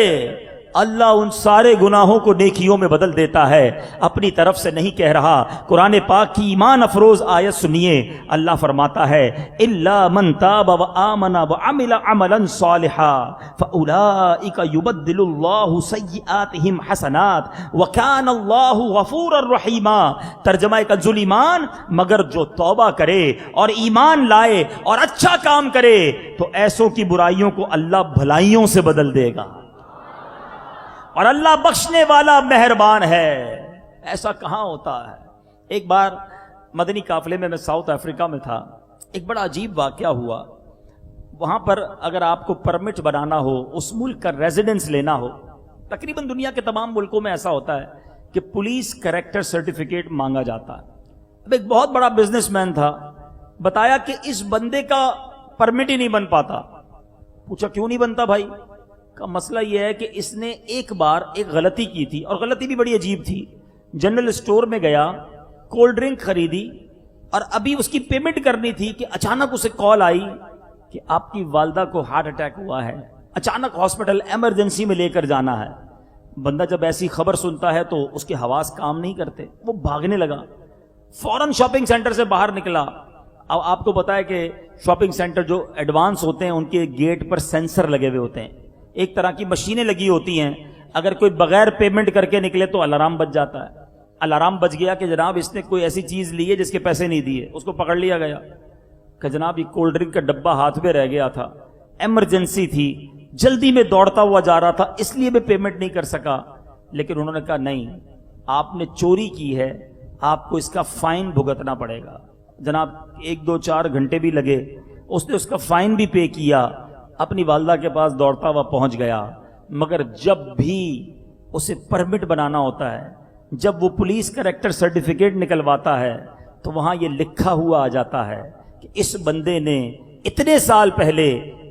B: اللہ ان سارے گناہوں کو نیکیوں میں بدل دیتا ہے۔ اپنی طرف سے نہیں کہہ رہا، قرآن پاک کی ایمان افروز آیت سنیے، اللہ فرماتا ہے الا من تاب وآمن وعمل عملا صالحا فاولئک یبدل اللہ سیئاتہم حسنات وکان اللہ غفورا رحیما۔ ترجمہ کنز الایمان، مگر جو توبہ کرے اور ایمان لائے اور اچھا کام کرے تو ایسوں کی برائیوں کو اللہ بھلائیوں سے بدل دے گا، اور اللہ بخشنے والا مہربان ہے۔ ایسا کہاں ہوتا ہے؟ ایک بار مدنی قافلے میں ساؤتھ افریقہ میں تھا، ایک بڑا عجیب واقعہ ہوا۔ وہاں پر اگر آپ کو پرمٹ بنانا ہو، اس ملک کا ریزیڈنس لینا ہو، تقریباً دنیا کے تمام ملکوں میں ایسا ہوتا ہے کہ پولیس کریکٹر سرٹیفکیٹ مانگا جاتا ہے۔ اب ایک بہت بڑا بزنس مین تھا، بتایا کہ اس بندے کا پرمٹ ہی نہیں بن پاتا۔ پوچھا کیوں نہیں بنتا بھائی؟ کا مسئلہ یہ ہے کہ اس نے ایک بار ایک غلطی کی تھی، اور غلطی بھی بڑی عجیب تھی۔ جنرل اسٹور میں گیا، کولڈ ڈرنک خریدی، اور ابھی اس کی پیمنٹ کرنی تھی کہ اچانک اسے کال آئی کہ آپ کی والدہ کو ہارٹ اٹیک ہوا ہے، اچانک ہاسپٹل ایمرجنسی میں لے کر جانا ہے۔ بندہ جب ایسی خبر سنتا ہے تو اس کے حواس کام نہیں کرتے، وہ بھاگنے لگا، فوراً شاپنگ سینٹر سے باہر نکلا۔ اب آپ کو پتا ہے کہ شاپنگ سینٹر جو ایڈوانس ہوتے ہیں ان کے گیٹ پر سینسر لگے ہوئے ہوتے ہیں، ایک طرح کی مشینیں لگی ہوتی ہیں، اگر کوئی بغیر پیمنٹ کر کے نکلے تو الارم بج جاتا ہے۔ الارم بج گیا کہ جناب اس نے کوئی ایسی چیز لی ہے جس کے پیسے نہیں دیے، اس کو پکڑ لیا گیا کہ جناب یہ کولڈ ڈرنک کا ڈبہ ہاتھ میں رہ گیا تھا، ایمرجنسی تھی، جلدی میں دوڑتا ہوا جا رہا تھا، اس لیے میں پیمنٹ نہیں کر سکا۔ لیکن انہوں نے کہا نہیں، آپ نے چوری کی ہے، آپ کو اس کا فائن بھگتنا پڑے گا۔ جناب 1 2 4 گھنٹے بھی لگے، اس نے اس کا فائن بھی پے کیا، اپنی والدہ کے پاس دوڑتا ہوا پہنچ گیا۔ مگر جب بھی اسے پرمٹ بنانا ہوتا ہے، جب وہ پولیس کریکٹر سرٹیفکیٹ نکلواتا ہے تو وہاں یہ لکھا ہوا آ جاتا ہے کہ اس بندے نے اتنے سال پہلے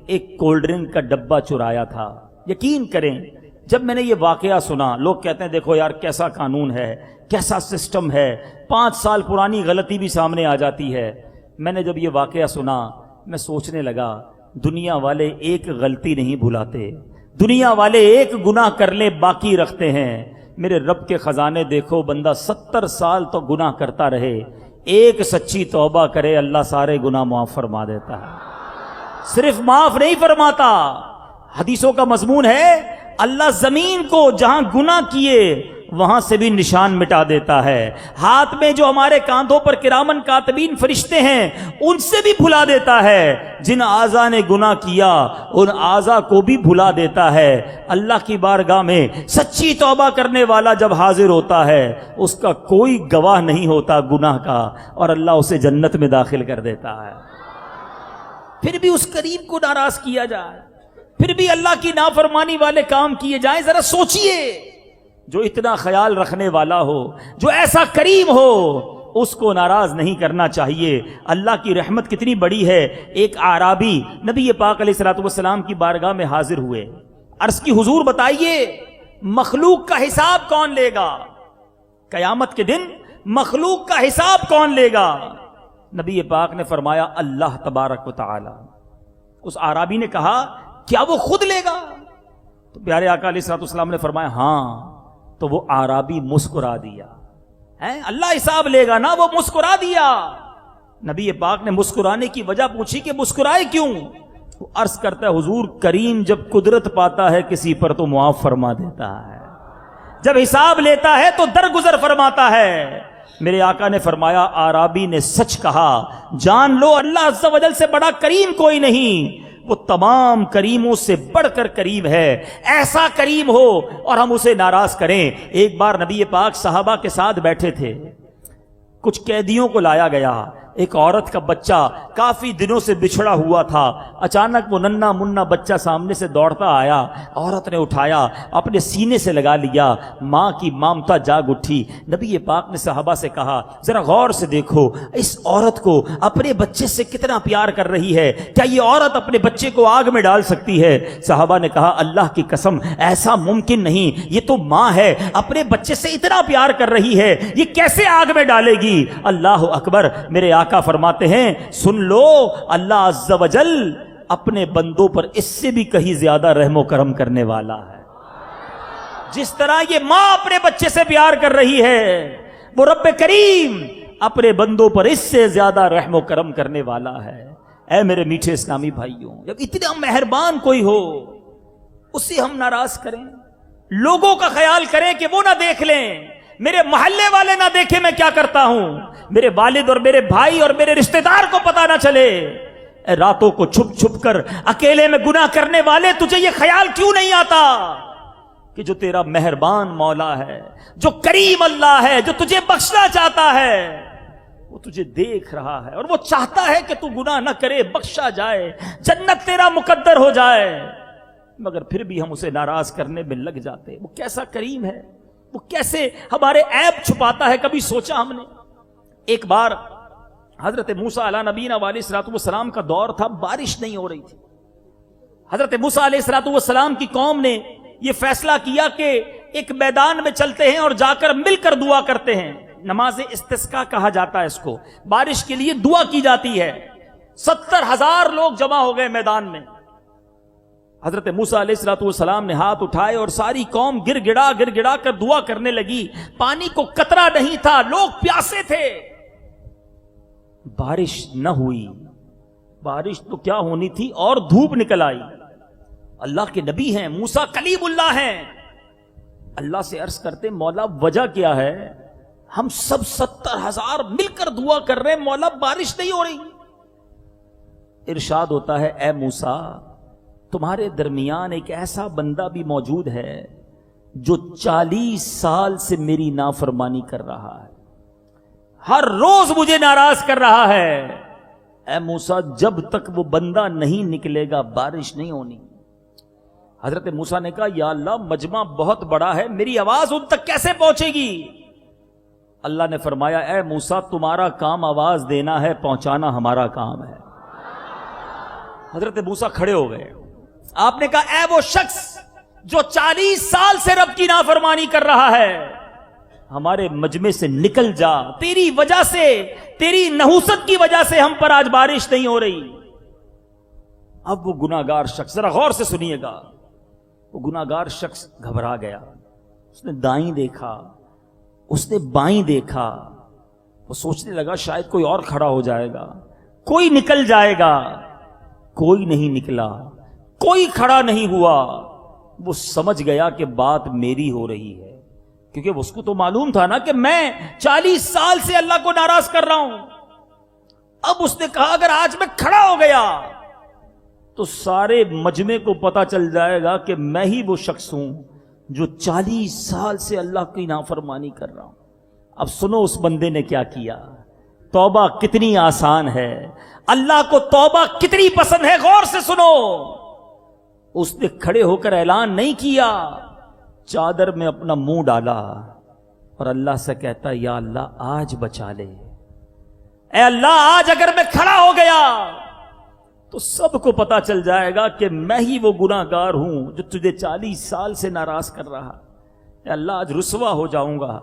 B: ایک کولڈ ڈرنک کا ڈبہ چرایا تھا۔ یقین کریں جب میں نے یہ واقعہ سنا، لوگ کہتے ہیں دیکھو یار کیسا قانون ہے، کیسا سسٹم ہے، 5 سال پرانی غلطی بھی سامنے آ جاتی ہے۔ میں نے جب یہ واقعہ سنا میں سوچنے لگا دنیا والے ایک غلطی نہیں بھلاتے، دنیا والے ایک گناہ کر لے باقی رکھتے ہیں۔ میرے رب کے خزانے دیکھو، بندہ 70 سال تو گناہ کرتا رہے، ایک سچی توبہ کرے اللہ سارے گناہ معاف فرما دیتا ہے۔ صرف معاف نہیں فرماتا، حدیثوں کا مضمون ہے اللہ زمین کو جہاں گناہ کیے وہاں سے بھی نشان مٹا دیتا ہے. ہاتھ میں جو ہمارے کاندھوں پر کرامن کاتبین فرشتے ہیں ان سے بھی بھلا دیتا ہے. جن اعضاء نے گناہ کیا ان اعضاء کو بھی بھلا دیتا ہے. اللہ کی بارگاہ میں سچی توبہ کرنے والا جب حاضر ہوتا ہے اس کا کوئی گواہ نہیں ہوتا گناہ کا, اور اللہ اسے جنت میں داخل کر دیتا ہے. پھر بھی اس کریم کو ناراض کیا جائے, پھر بھی اللہ کی نافرمانی والے کام کیے جائیں. ذرا سوچئے, جو اتنا خیال رکھنے والا ہو, جو ایسا کریم ہو, اس کو ناراض نہیں کرنا چاہیے. اللہ کی رحمت کتنی بڑی ہے. ایک اعرابی نبی پاک علیہ الصلوۃ والسلام کی بارگاہ میں حاضر ہوئے. عرض کی حضور بتائیے مخلوق کا حساب کون لے گا؟ قیامت کے دن مخلوق کا حساب کون لے گا؟ نبی پاک نے فرمایا اللہ تبارک و تعالی. اس اعرابی نے کہا کیا وہ خود لے گا؟ تو پیارے آقا علیہ الصلوۃ والسلام نے فرمایا ہاں. تو وہ اعرابی مسکرا دیا. اللہ حساب لے گا نا, وہ مسکرا دیا. نبی پاک نے مسکرانے کی وجہ پوچھی کہ مسکرائے کیوں؟ وہ عرض کرتا ہے حضور کریم جب قدرت پاتا ہے کسی پر تو معاف فرما دیتا ہے, جب حساب لیتا ہے تو درگزر فرماتا ہے. میرے آقا نے فرمایا اعرابی نے سچ کہا, جان لو اللہ عز و جل سے بڑا کریم کوئی نہیں, وہ تمام کریموں سے بڑھ کر کریم ہے. ایسا کریم ہو اور ہم اسے ناراض کریں. ایک بار نبی پاک صحابہ کے ساتھ بیٹھے تھے, کچھ قیدیوں کو لایا گیا. ایک عورت کا بچہ کافی دنوں سے بچھڑا ہوا تھا. اچانک وہ ننھا منا بچہ سامنے سے دوڑتا آیا. عورت نے اٹھایا, اپنے سینے سے لگا لیا. ماں کی مامتا جاگ اٹھی. نبی پاک نے صحابہ سے کہا ذرا غور سے دیکھو اس عورت کو, اپنے بچے سے کتنا پیار کر رہی ہے. کیا یہ عورت اپنے بچے کو آگ میں ڈال سکتی ہے؟ صحابہ نے کہا اللہ کی قسم ایسا ممکن نہیں, یہ تو ماں ہے, اپنے بچے سے اتنا پیار کر رہی ہے, یہ کیسے آگ میں ڈالے گی؟ اللہ اکبر. میرے آقا فرماتے ہیں سن لو اللہ عز و جل اپنے بندوں پر اس سے بھی کہیں زیادہ رحم و کرم کرنے والا ہے. جس طرح یہ ماں اپنے بچے سے پیار کر رہی ہے, وہ رب کریم اپنے بندوں پر اس سے زیادہ رحم و کرم کرنے والا ہے. اے میرے میٹھے اسلامی بھائیوں, جب اتنا مہربان کوئی ہو اسے ہم ناراض کریں, لوگوں کا خیال کریں کہ وہ نہ دیکھ لیں, میرے محلے والے نہ دیکھیں میں کیا کرتا ہوں, میرے والد اور میرے بھائی اور میرے رشتہ دار کو پتا نہ چلے. اے راتوں کو چھپ چھپ کر اکیلے میں گناہ کرنے والے, تجھے یہ خیال کیوں نہیں آتا کہ جو تیرا مہربان مولا ہے, جو کریم اللہ ہے, جو تجھے بخشنا چاہتا ہے, وہ تجھے دیکھ رہا ہے اور وہ چاہتا ہے کہ تو گناہ نہ کرے, بخشا جائے, جنت تیرا مقدر ہو جائے, مگر پھر بھی ہم اسے ناراض کرنے میں لگ جاتے. وہ کیسا کریم ہے, وہ کیسے ہمارے عیب چھپاتا ہے. کبھی سوچا ہم نے؟ ایک بار حضرت موسیٰ علیہ نبینا علیہ الصلوۃ والسلام کا دور تھا, بارش نہیں ہو رہی تھی. حضرت موسیٰ علیہ الصلوۃ والسلام کی قوم نے یہ فیصلہ کیا کہ ایک میدان میں چلتے ہیں اور جا کر مل کر دعا کرتے ہیں. نماز استسقاء کہا جاتا ہے اس کو, بارش کے لیے دعا کی جاتی ہے. 70,000 لوگ جمع ہو گئے میدان میں. حضرت موسیٰ علیہ الصلوۃ والسلام نے ہاتھ اٹھائے اور ساری قوم گر گڑا کر دعا کرنے لگی. پانی کو قطرہ نہیں تھا, لوگ پیاسے تھے. بارش نہ ہوئی. بارش تو کیا ہونی تھی, اور دھوپ نکل آئی. اللہ کے نبی ہیں, موسیٰ کلیم اللہ ہیں. اللہ سے عرض کرتے مولا وجہ کیا ہے, ہم سب 70,000 مل کر دعا کر رہے ہیں, مولا بارش نہیں ہو رہی. ارشاد ہوتا ہے اے موسیٰ تمہارے درمیان ایک ایسا بندہ بھی موجود ہے جو 40 سال سے میری نافرمانی کر رہا ہے, ہر روز مجھے ناراض کر رہا ہے. اے موسیٰ جب تک وہ بندہ نہیں نکلے گا بارش نہیں ہونی. حضرت موسیٰ نے کہا یا اللہ مجمع بہت بڑا ہے, میری آواز ان تک کیسے پہنچے گی؟ اللہ نے فرمایا اے موسیٰ تمہارا کام آواز دینا ہے, پہنچانا ہمارا کام ہے. حضرت موسیٰ کھڑے ہو گئے. آپ نے کہا اے وہ شخص جو 40 سال سے رب کی نافرمانی کر رہا ہے, ہمارے مجمع سے نکل جا, تیری وجہ سے, تیری نحوست کی وجہ سے ہم پر آج بارش نہیں ہو رہی. اب وہ گناہگار شخص, ذرا غور سے سنیے گا, وہ گناہگار شخص گھبرا گیا. اس نے دائیں دیکھا, اس نے بائیں دیکھا, وہ سوچنے لگا شاید کوئی اور کھڑا ہو جائے گا, کوئی نکل جائے گا. کوئی نہیں نکلا, کوئی کھڑا نہیں ہوا. وہ سمجھ گیا کہ بات میری ہو رہی ہے. کیونکہ اس کو تو معلوم تھا نا کہ میں 40 سال سے اللہ کو ناراض کر رہا ہوں. اب اس نے کہا اگر آج میں کھڑا ہو گیا تو سارے مجمع کو پتا چل جائے گا کہ میں ہی وہ شخص ہوں جو 40 سال سے اللہ کی نافرمانی کر رہا ہوں. اب سنو اس بندے نے کیا کیا. توبہ کتنی آسان ہے, اللہ کو توبہ کتنی پسند ہے, غور سے سنو. اس نے کھڑے ہو کر اعلان نہیں کیا, چادر میں اپنا منہ ڈالا اور اللہ سے کہتا یا اللہ آج بچا لے, اے اللہ آج اگر میں کھڑا ہو گیا تو سب کو پتا چل جائے گا کہ میں ہی وہ گناہ گار ہوں جو تجھے 40 سال سے ناراض کر رہا. اے اللہ آج رسوا ہو جاؤں گا,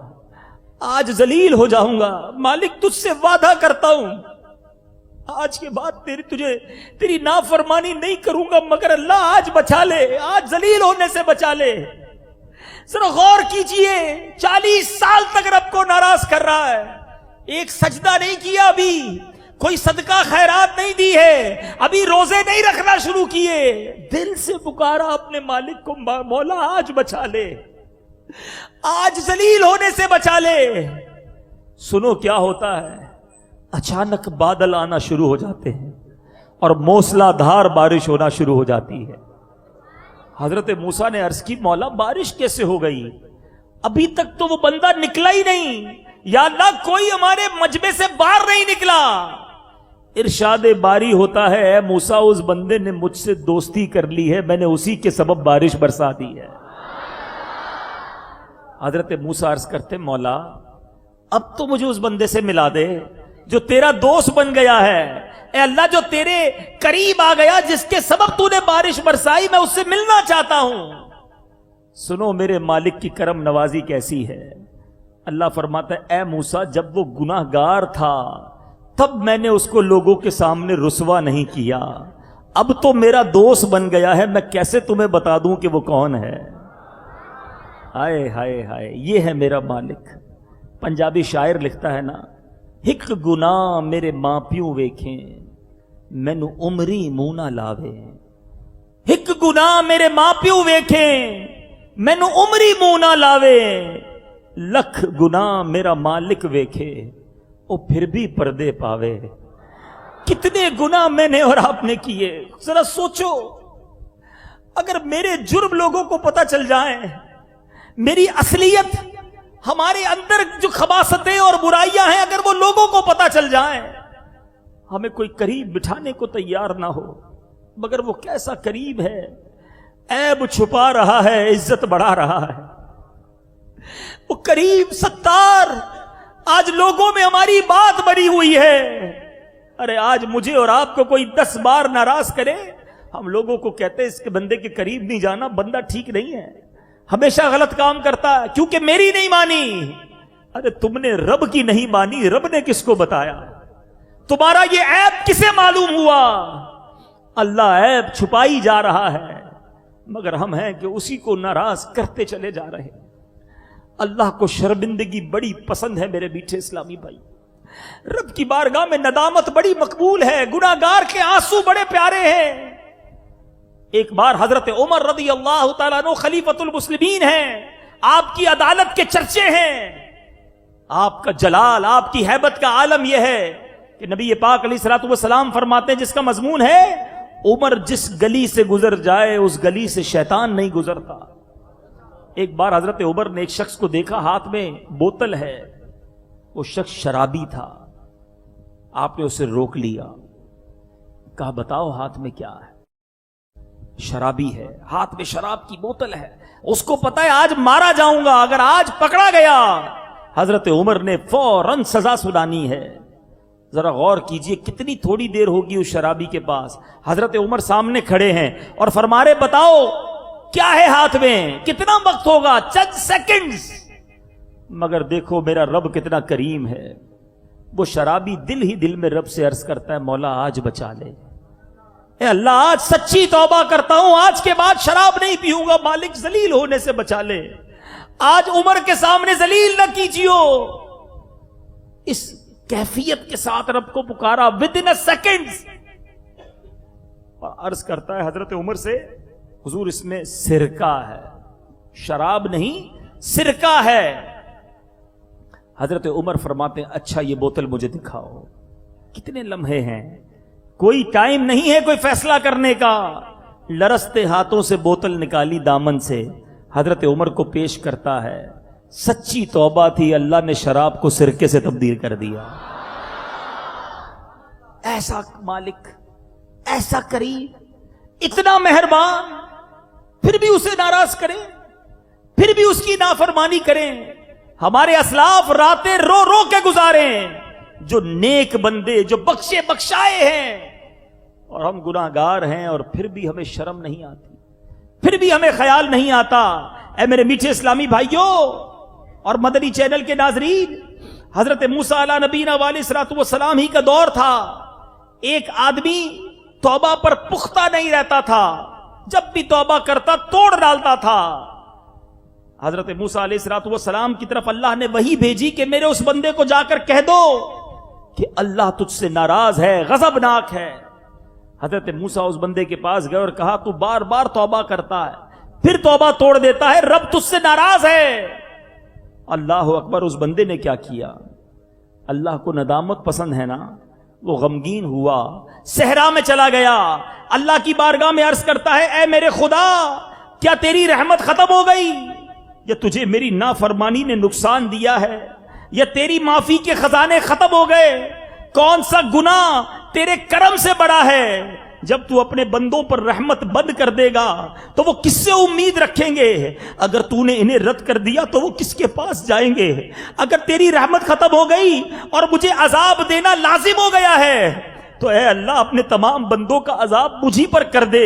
B: آج ذلیل ہو جاؤں گا. مالک تجھ سے وعدہ کرتا ہوں آج کے بعد تیری نافرمانی نہیں کروں گا, مگر اللہ آج بچا لے, آج ذلیل ہونے سے بچا لے. ذرا غور کیجئے, 40 سال تک رب کو ناراض کر رہا ہے, ایک سجدہ نہیں کیا, ابھی کوئی صدقہ خیرات نہیں دی ہے, ابھی روزے نہیں رکھنا شروع کیے, دل سے پکارا اپنے مالک کو مولا آج بچا لے, آج ذلیل ہونے سے بچا لے. سنو کیا ہوتا ہے, اچانک بادل آنا شروع ہو جاتے ہیں اور موسلا دھار بارش ہونا شروع ہو جاتی ہے. حضرت موسیٰ نے عرض کی مولا بارش کیسے ہو گئی, ابھی تک تو وہ بندہ نکلا ہی نہیں, یا اللہ کوئی ہمارے مجمع سے باہر نہیں نکلا. ارشاد باری ہوتا ہے اے موسیٰ اس بندے نے مجھ سے دوستی کر لی ہے, میں نے اسی کے سبب بارش برسا دی ہے. حضرت موسیٰ عرض کرتے مولا اب تو مجھے اس بندے سے ملا دے جو تیرا دوست بن گیا ہے, اے اللہ جو تیرے قریب آ گیا, جس کے سبب تو نے بارش برسائی, میں اس سے ملنا چاہتا ہوں. سنو میرے مالک کی کرم نوازی کیسی ہے. اللہ فرماتا ہے اے موسیٰ جب وہ گناہ گار تھا تب میں نے اس کو لوگوں کے سامنے رسوا نہیں کیا, اب تو میرا دوست بن گیا ہے, میں کیسے تمہیں بتا دوں کہ وہ کون ہے. ہائے ہائے ہائے, یہ ہے میرا مالک. پنجابی شاعر لکھتا ہے نا, ایک گناہ میرے ماں پیو ویکھیں مینو عمری منہ نہ لاوے, ایک گناہ میرے ماں پیو ویکھیں مینو عمری منہ نہ لاوے, لکھ گناہ میرا مالک ویکھے وہ پھر بھی پردے پاوے. کتنے گناہ میں نے اور آپ نے کیے, ذرا سوچو اگر میرے جرم لوگوں کو پتا چل جائیں, میری اصلیت, ہمارے اندر جو خباثتیں اور برائیاں ہیں اگر وہ لوگوں کو پتا چل جائیں, ہمیں کوئی قریب بٹھانے کو تیار نہ ہو, مگر وہ کیسا قریب ہے, عیب چھپا رہا ہے عزت بڑھا رہا ہے. وہ قریب ستار آج لوگوں میں ہماری بات بڑی ہوئی ہے. ارے آج مجھے اور آپ کو کوئی 10 بار ناراض کرے, ہم لوگوں کو کہتے ہیں اس کے بندے کے قریب نہیں جانا, بندہ ٹھیک نہیں ہے, ہمیشہ غلط کام کرتا ہے کیونکہ میری نہیں مانی. ارے تم نے رب کی نہیں مانی, رب نے کس کو بتایا, تمہارا یہ عیب کسے معلوم ہوا. اللہ عیب چھپائی جا رہا ہے, مگر ہم ہیں کہ اسی کو ناراض کرتے چلے جا رہے ہیں. اللہ کو شرمندگی بڑی پسند ہے میرے میٹھے اسلامی بھائی. رب کی بارگاہ میں ندامت بڑی مقبول ہے, گناہ گار کے آنسو بڑے پیارے ہیں. ایک بار حضرت عمر رضی اللہ تعالیٰ عنہ خلیفۃ المسلمین ہیں, آپ کی عدالت کے چرچے ہیں, آپ کا جلال, آپ کی ہیبت کا عالم یہ ہے کہ نبی پاک علیہ الصلوۃ والسلام فرماتے ہیں جس کا مضمون ہے عمر جس گلی سے گزر جائے اس گلی سے شیطان نہیں گزرتا. ایک بار حضرت عمر نے ایک شخص کو دیکھا ہاتھ میں بوتل ہے, وہ شخص شرابی تھا, آپ نے اسے روک لیا, کہا بتاؤ ہاتھ میں کیا ہے. شرابی ہے, ہاتھ میں شراب کی بوتل ہے, اس کو پتا ہے آج مارا جاؤں گا, اگر آج پکڑا گیا حضرت عمر نے فوراً سزا سنانی ہے. ذرا غور کیجئے کتنی تھوڑی دیر ہوگی اس شرابی کے پاس, حضرت عمر سامنے کھڑے ہیں اور فرما رہے بتاؤ کیا ہے ہاتھ میں, کتنا وقت ہوگا, چند سیکنڈز. مگر دیکھو میرا رب کتنا کریم ہے, وہ شرابی دل ہی دل میں رب سے عرض کرتا ہے مولا آج بچا لے, اے اللہ آج سچی توبہ کرتا ہوں, آج کے بعد شراب نہیں پیوں گا, مالک ذلیل ہونے سے بچا لے, آج عمر کے سامنے ذلیل نہ کیجیو. اس کیفیت کے ساتھ رب کو پکارا ودن اے سیکنڈ, اور عرض کرتا ہے حضرت عمر سے حضور اس میں سرکہ ہے, شراب نہیں سرکہ ہے. حضرت عمر فرماتے ہیں اچھا یہ بوتل مجھے دکھاؤ. کتنے لمحے ہیں, کوئی ٹائم نہیں ہے کوئی فیصلہ کرنے کا. لرزتے ہاتھوں سے بوتل نکالی دامن سے, حضرت عمر کو پیش کرتا ہے. سچی توبہ تھی, اللہ نے شراب کو سرکے سے تبدیل کر دیا. ایسا مالک, ایسا کریم, اتنا مہربان, پھر بھی اسے ناراض کریں, پھر بھی اس کی نافرمانی کریں. ہمارے اسلاف راتیں رو رو کے گزاریں, جو نیک بندے, جو بخشے بخشائے ہیں, اور ہم گناہگار ہیں, اور پھر بھی ہمیں شرم نہیں آتی, پھر بھی ہمیں خیال نہیں آتا. اے میرے میٹھے اسلامی بھائیوں اور مدنی چینل کے ناظرین, حضرت موسیٰ علیہ نبینا علیہ الصلوۃ والسلام ہی کا دور تھا. ایک آدمی توبہ پر پختہ نہیں رہتا تھا, جب بھی توبہ کرتا توڑ ڈالتا تھا. حضرت موسیٰ علیہ الصلوۃ والسلام کی طرف اللہ نے وحی بھیجی کہ میرے اس بندے کو جا کر کہہ دو کہ اللہ تجھ سے ناراض ہے, غضبناک ہے. حضرت موسیٰ اس بندے کے پاس گئے اور کہا تو بار بار توبہ کرتا ہے, پھر توبہ توڑ دیتا ہے, رب تجھ سے ناراض ہے. اللہ اکبر. اس بندے نے کیا کیا؟ اللہ کو ندامت پسند ہے نا, وہ غمگین ہوا, صحرا میں چلا گیا, اللہ کی بارگاہ میں عرض کرتا ہے اے میرے خدا, کیا تیری رحمت ختم ہو گئی, یا تجھے میری نافرمانی نے نقصان دیا ہے, یا تیری معافی کے خزانے ختم ہو گئے؟ کون سا گناہ تیرے کرم سے بڑا ہے؟ جب تو اپنے بندوں پر رحمت بند کر دے گا تو وہ کس سے امید رکھیں گے؟ اگر تو نے انہیں رد کر دیا تو وہ کس کے پاس جائیں گے؟ اگر تیری رحمت ختم ہو گئی اور مجھے عذاب دینا لازم ہو گیا ہے تو اے اللہ اپنے تمام بندوں کا عذاب مجھی پر کر دے,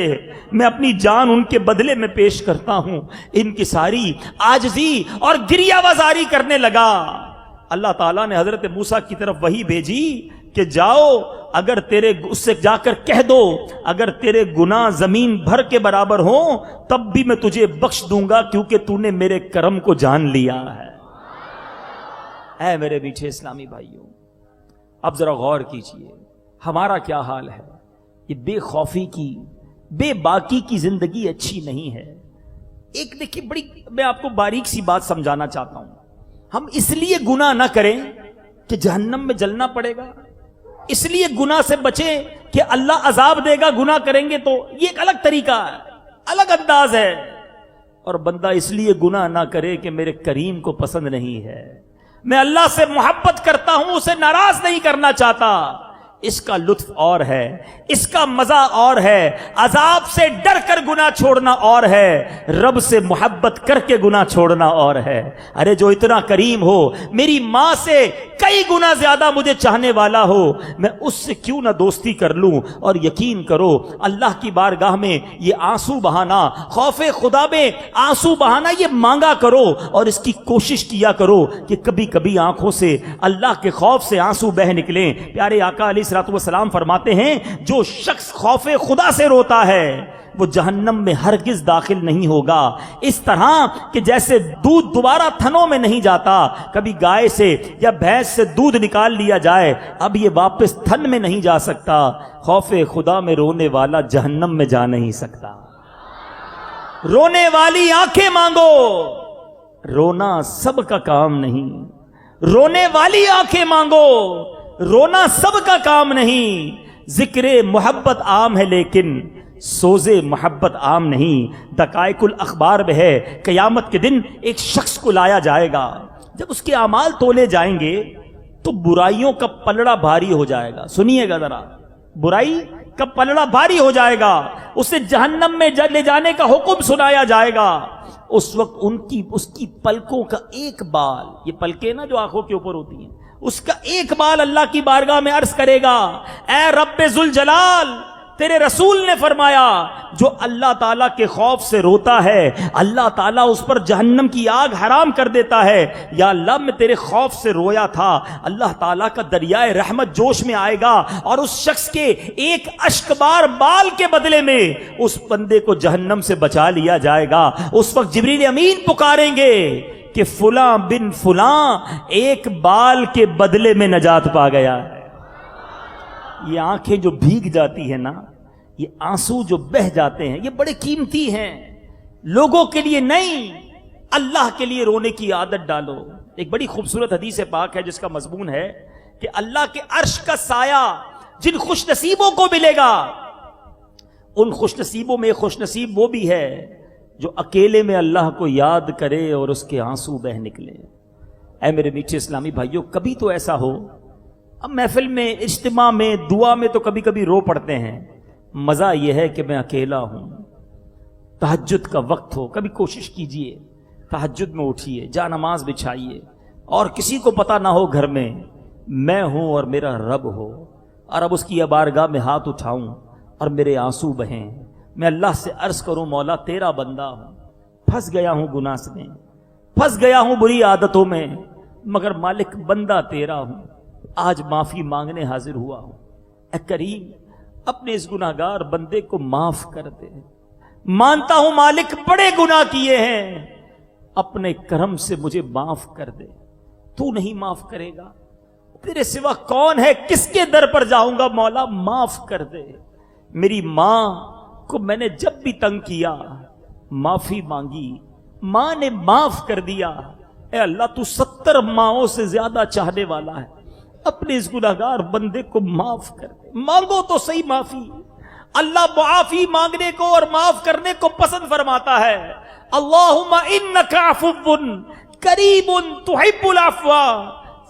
B: میں اپنی جان ان کے بدلے میں پیش کرتا ہوں. ان کی ساری عاجزی اور گریہ وزاری کرنے لگا. اللہ تعالیٰ نے حضرت موسیٰ کی طرف وحی بھیجی کہ جاؤ, اگر تیرے اس سے جا کر کہہ دو اگر تیرے گناہ زمین بھر کے برابر ہوں تب بھی میں تجھے بخش دوں گا, کیونکہ تو نے میرے کرم کو جان لیا ہے. اے میرے میٹھے اسلامی بھائیوں, اب ذرا غور کیجئے ہمارا کیا حال ہے. یہ بے خوفی کی, بے باکی کی زندگی اچھی نہیں ہے. ایک دیکھیے بڑی, میں آپ کو باریک سی بات سمجھانا چاہتا ہوں. ہم اس لیے گناہ نہ کریں کہ جہنم میں جلنا پڑے گا, اس لیے گناہ سے بچیں کہ اللہ عذاب دے گا گناہ کریں گے تو, یہ ایک الگ طریقہ ہے, الگ انداز ہے. اور بندہ اس لیے گناہ نہ کرے کہ میرے کریم کو پسند نہیں ہے, میں اللہ سے محبت کرتا ہوں, اسے ناراض نہیں کرنا چاہتا. اس کا لطف اور ہے, اس کا مزہ اور ہے. عذاب سے ڈر کر گناہ چھوڑنا اور ہے, رب سے محبت کر کے گناہ چھوڑنا اور ہے. ارے جو اتنا کریم ہو, میری ماں سے کئی گنا زیادہ مجھے چاہنے والا ہو, میں اس سے کیوں نہ دوستی کر لوں. اور یقین کرو اللہ کی بارگاہ میں یہ آنسو بہانا, خوف خدا میں آنسو بہانا, یہ مانگا کرو اور اس کی کوشش کیا کرو کہ کبھی کبھی آنکھوں سے اللہ کے خوف سے آنسو بہ نکلیں. پیارے آقا علیہ الصلوۃ والسلام فرماتے ہیں جو شخص خوف خدا سے روتا ہے وہ جہنم میں ہرگز داخل نہیں ہوگا. اس طرح کہ جیسے دودھ دوبارہ تھنوں میں نہیں جاتا, کبھی گائے سے یا بھینس سے دودھ نکال لیا جائے اب یہ واپس تھن میں نہیں جا سکتا, خوف خدا میں رونے والا جہنم میں جا نہیں سکتا. رونے والی آنکھیں مانگو, رونا سب کا کام نہیں. رونے والی آنکھیں مانگو, رونا سب کا کام نہیں. ذکر محبت عام ہے لیکن سوزے محبت عام نہیں. دقائق الاخبار میں ہے قیامت کے دن ایک شخص کو لایا جائے گا, جب اس کے اعمال تولے جائیں گے تو برائیوں کا پلڑا بھاری ہو جائے گا. سنیے گا ذرا, برائی کا پلڑا بھاری ہو جائے گا, اسے جہنم میں لے جانے کا حکم سنایا جائے گا. اس وقت اس کی پلکوں کا ایک بال, یہ پلکیں نا جو آنکھوں کے اوپر ہوتی ہیں, اس کا ایک بال اللہ کی بارگاہ میں عرض کرے گا اے رب ذوالجلال, تیرے رسول نے فرمایا جو اللہ تعالیٰ کے خوف سے روتا ہے اللہ تعالیٰ اس پر جہنم کی آگ حرام کر دیتا ہے. یا اللہ میں تیرے خوف سے رویا تھا, اللہ تعالیٰ کا دریائے رحمت جوش میں آئے گا اور اس شخص کے ایک اشک بار بال کے بدلے میں اس بندے کو جہنم سے بچا لیا جائے گا. اس وقت جبریل امین پکاریں گے کہ فلاں بن فلاں ایک بال کے بدلے میں نجات پا گیا ہے. یہ آنکھیں جو بھیگ جاتی ہیں نا, یہ آنسو جو بہ جاتے ہیں, یہ بڑے قیمتی ہیں, لوگوں کے لیے نہیں, اللہ کے لیے رونے کی عادت ڈالو. ایک بڑی خوبصورت حدیث پاک ہے جس کا مضمون ہے کہ اللہ کے عرش کا سایہ جن خوش نصیبوں کو ملے گا، ان خوش نصیبوں میں خوش نصیب وہ بھی ہے جو اکیلے میں اللہ کو یاد کرے اور اس کے آنسو بہ نکلے. اے میرے میٹھے اسلامی بھائیوں، کبھی تو ایسا ہو، اب محفل میں، اجتماع میں، دعا میں تو کبھی کبھی رو پڑتے ہیں. مزہ یہ ہے کہ میں اکیلا ہوں، تہجد کا وقت ہو، کبھی کوشش کیجئے تہجد میں اٹھیے، جا نماز بچھائیے، اور کسی کو پتہ نہ ہو گھر میں ہوں اور میرا رب ہو، اور اب اس کی بارگاہ میں ہاتھ اٹھاؤں اور میرے آنسو بہیں. میں اللہ سے عرض کروں، مولا تیرا بندہ ہوں، پھنس گیا ہوں گناہ میں، پھنس گیا ہوں بری عادتوں میں، مگر مالک بندہ تیرا ہوں، آج معافی مانگنے حاضر ہوا ہوں. اے کریم، اپنے اس گناہگار بندے کو معاف کر دے. مانتا ہوں مالک بڑے گناہ کیے ہیں، اپنے کرم سے مجھے معاف کر دے. تو نہیں معاف کرے گا، تیرے سوا کون ہے، کس کے در پر جاؤں گا؟ مولا معاف کر دے. میری ماں کو میں نے جب بھی تنگ کیا، معافی مانگی، ماں نے معاف کر دیا. اے اللہ، تو 70 ماؤں سے زیادہ چاہنے والا ہے، اپنے اس گناہگار بندے کو معاف کر دے. مانگو تو صحیح معافی. اللہ معافی مانگنے کو اور معاف کرنے کو پسند فرماتا ہے. اللہم انک عفو کریم تحب العفو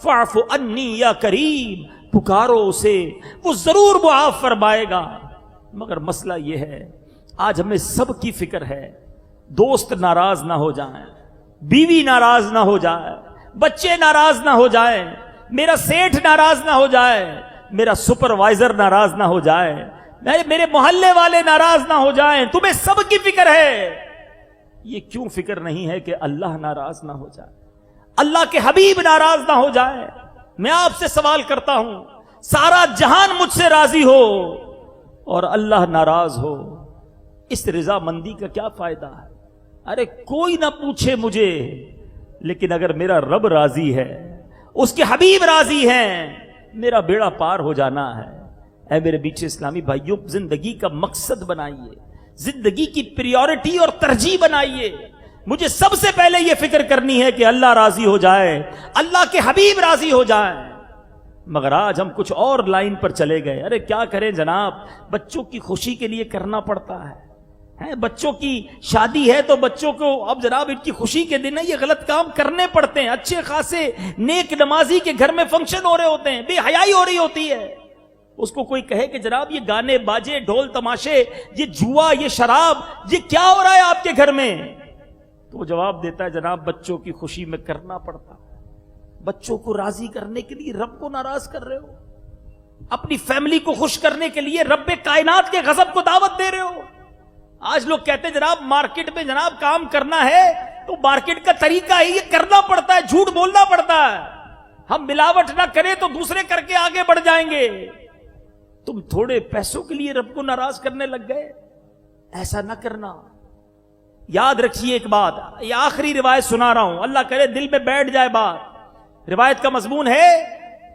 B: فاعف عنی یا کریم. پکارو اسے، وہ ضرور معاف فرمائے گا. مگر مسئلہ یہ ہے، آج ہمیں سب کی فکر ہے، دوست ناراض نہ ہو جائیں، بیوی ناراض نہ ہو جائے، بچے ناراض نہ ہو جائیں، میرا سیٹھ ناراض نہ ہو جائے، میرا سپروائزر ناراض نہ ہو جائے، میرے محلے والے ناراض نہ ہو جائیں. تمہیں سب کی فکر ہے. یہ کیوں فکر نہیں ہے کہ اللہ ناراض نہ ہو جائے، اللہ کے حبیب ناراض نہ ہو جائے؟ میں آپ سے سوال کرتا ہوں، سارا جہان مجھ سے راضی ہو اور اللہ ناراض ہو، اس رضا مندی کا کیا فائدہ ہے؟ ارے کوئی نہ پوچھے مجھے، لیکن اگر میرا رب راضی ہے، اس کے حبیب راضی ہیں، میرا بیڑا پار ہو جانا ہے. اے میرے بیچے اسلامی بھائیوں، زندگی کا مقصد بنائیے، زندگی کی پریورٹی اور ترجیح بنائیے. مجھے سب سے پہلے یہ فکر کرنی ہے کہ اللہ راضی ہو جائے، اللہ کے حبیب راضی ہو جائیں. مگر آج ہم کچھ اور لائن پر چلے گئے. ارے کیا کریں جناب، بچوں کی خوشی کے لیے کرنا پڑتا ہے. بچوں کی شادی ہے تو بچوں کو اب جناب ان کی خوشی کے دن ہے، یہ غلط کام کرنے پڑتے ہیں. اچھے خاصے نیک نمازی کے گھر میں فنکشن ہو رہے ہوتے ہیں، بے حیائی ہو رہی ہوتی ہے. اس کو کوئی کہے کہ جناب یہ گانے باجے، ڈھول تماشے، یہ جوا، یہ شراب، یہ کیا ہو رہا ہے آپ کے گھر میں؟ تو وہ جواب دیتا ہے، جناب بچوں کی خوشی میں کرنا پڑتا. بچوں کو راضی کرنے کے لیے رب کو ناراض کر رہے ہو، اپنی فیملی کو خوش کرنے کے لیے رب کائنات کے غضب کو دعوت دے رہے ہو. آج لوگ کہتے ہیں جناب مارکیٹ میں جناب کام کرنا ہے تو مارکیٹ کا طریقہ ہے، یہ کرنا پڑتا ہے، جھوٹ بولنا پڑتا ہے. ہم ملاوٹ نہ کریں تو دوسرے کر کے آگے بڑھ جائیں گے. تم تھوڑے پیسوں کے لیے رب کو ناراض کرنے لگ گئے. ایسا نہ کرنا. یاد رکھیے ایک بات، یہ آخری روایت سنا رہا ہوں، اللہ کرے دل میں بیٹھ جائے بات. روایت کا مضمون ہے،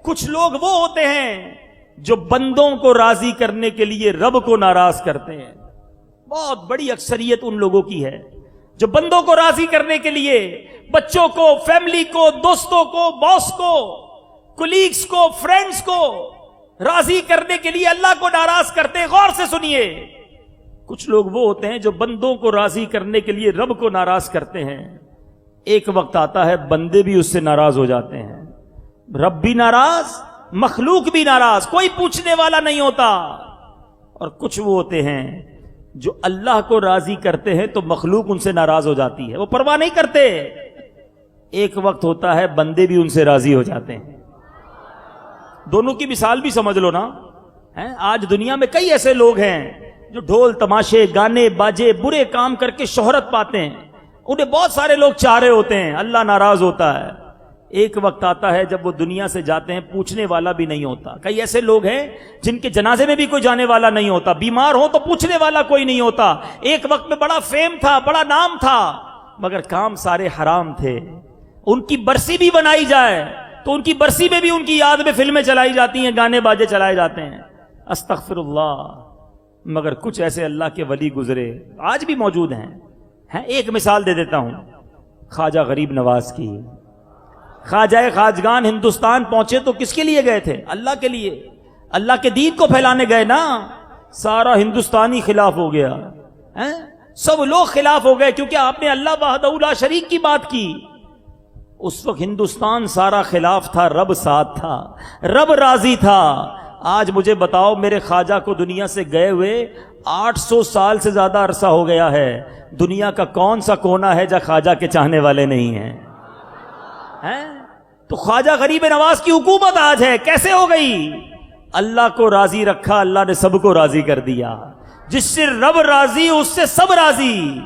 B: کچھ لوگ وہ ہوتے ہیں جو بندوں کو راضی کرنے کے لیے رب کو ناراض کرتے ہیں. بہت بڑی اکثریت ان لوگوں کی ہے جو بندوں کو راضی کرنے کے لیے بچوں کو، فیملی کو، دوستوں کو، باس کو، کولیگز کو، فرینڈز کو راضی کرنے کے لیے اللہ کو ناراض کرتے ہیں. غور سے سنیے، کچھ لوگ وہ ہوتے ہیں جو بندوں کو راضی کرنے کے لیے رب کو ناراض کرتے ہیں. ایک وقت آتا ہے بندے بھی اس سے ناراض ہو جاتے ہیں، رب بھی ناراض، مخلوق بھی ناراض، کوئی پوچھنے والا نہیں ہوتا. اور کچھ وہ ہوتے ہیں جو اللہ کو راضی کرتے ہیں تو مخلوق ان سے ناراض ہو جاتی ہے، وہ پرواہ نہیں کرتے. ایک وقت ہوتا ہے بندے بھی ان سے راضی ہو جاتے ہیں. دونوں کی مثال بھی سمجھ لو نا. آج دنیا میں کئی ایسے لوگ ہیں جو ڈھول تماشے، گانے باجے، برے کام کر کے شہرت پاتے ہیں، انہیں بہت سارے لوگ چاہ رہے ہوتے ہیں، اللہ ناراض ہوتا ہے. ایک وقت آتا ہے جب وہ دنیا سے جاتے ہیں، پوچھنے والا بھی نہیں ہوتا. کئی ایسے لوگ ہیں جن کے جنازے میں بھی کوئی جانے والا نہیں ہوتا، بیمار ہو تو پوچھنے والا کوئی نہیں ہوتا. ایک وقت میں بڑا فیم تھا، بڑا نام تھا، مگر کام سارے حرام تھے. ان کی برسی بھی بنائی جائے تو ان کی برسی میں بھی ان کی یاد میں فلمیں چلائی جاتی ہیں، گانے باجے چلائے جاتے ہیں. استغفر اللہ. مگر کچھ ایسے اللہ کے ولی گزرے، آج بھی موجود ہیں. ایک مثال دے دیتا ہوں. خواجہ غریب نواز کی. خواجہ خواجگان ہندوستان پہنچے تو کس کے لیے گئے تھے؟ اللہ کے لیے. اللہ کے دین کو پھیلانے گئے نا. سارا ہندوستانی خلاف ہو گیا, سب لوگ خلاف ہو گئے کیونکہ آپ نے اللہ وحدہ لا شریک کی بات کی. اس وقت ہندوستان سارا خلاف تھا, رب ساتھ تھا, رب راضی تھا. آج مجھے بتاؤ, میرے خواجہ کو دنیا سے گئے ہوئے 800 سال سے زیادہ عرصہ ہو گیا ہے. دنیا کا کون سا کونا ہے جہاں خواجہ کے چاہنے والے نہیں ہیں؟ تو خواجہ غریب نواز کی حکومت آج ہے, کیسے ہو گئی؟ اللہ کو راضی رکھا, اللہ نے سب کو راضی کر دیا. جس سے رب راضی اس سے سب راضی.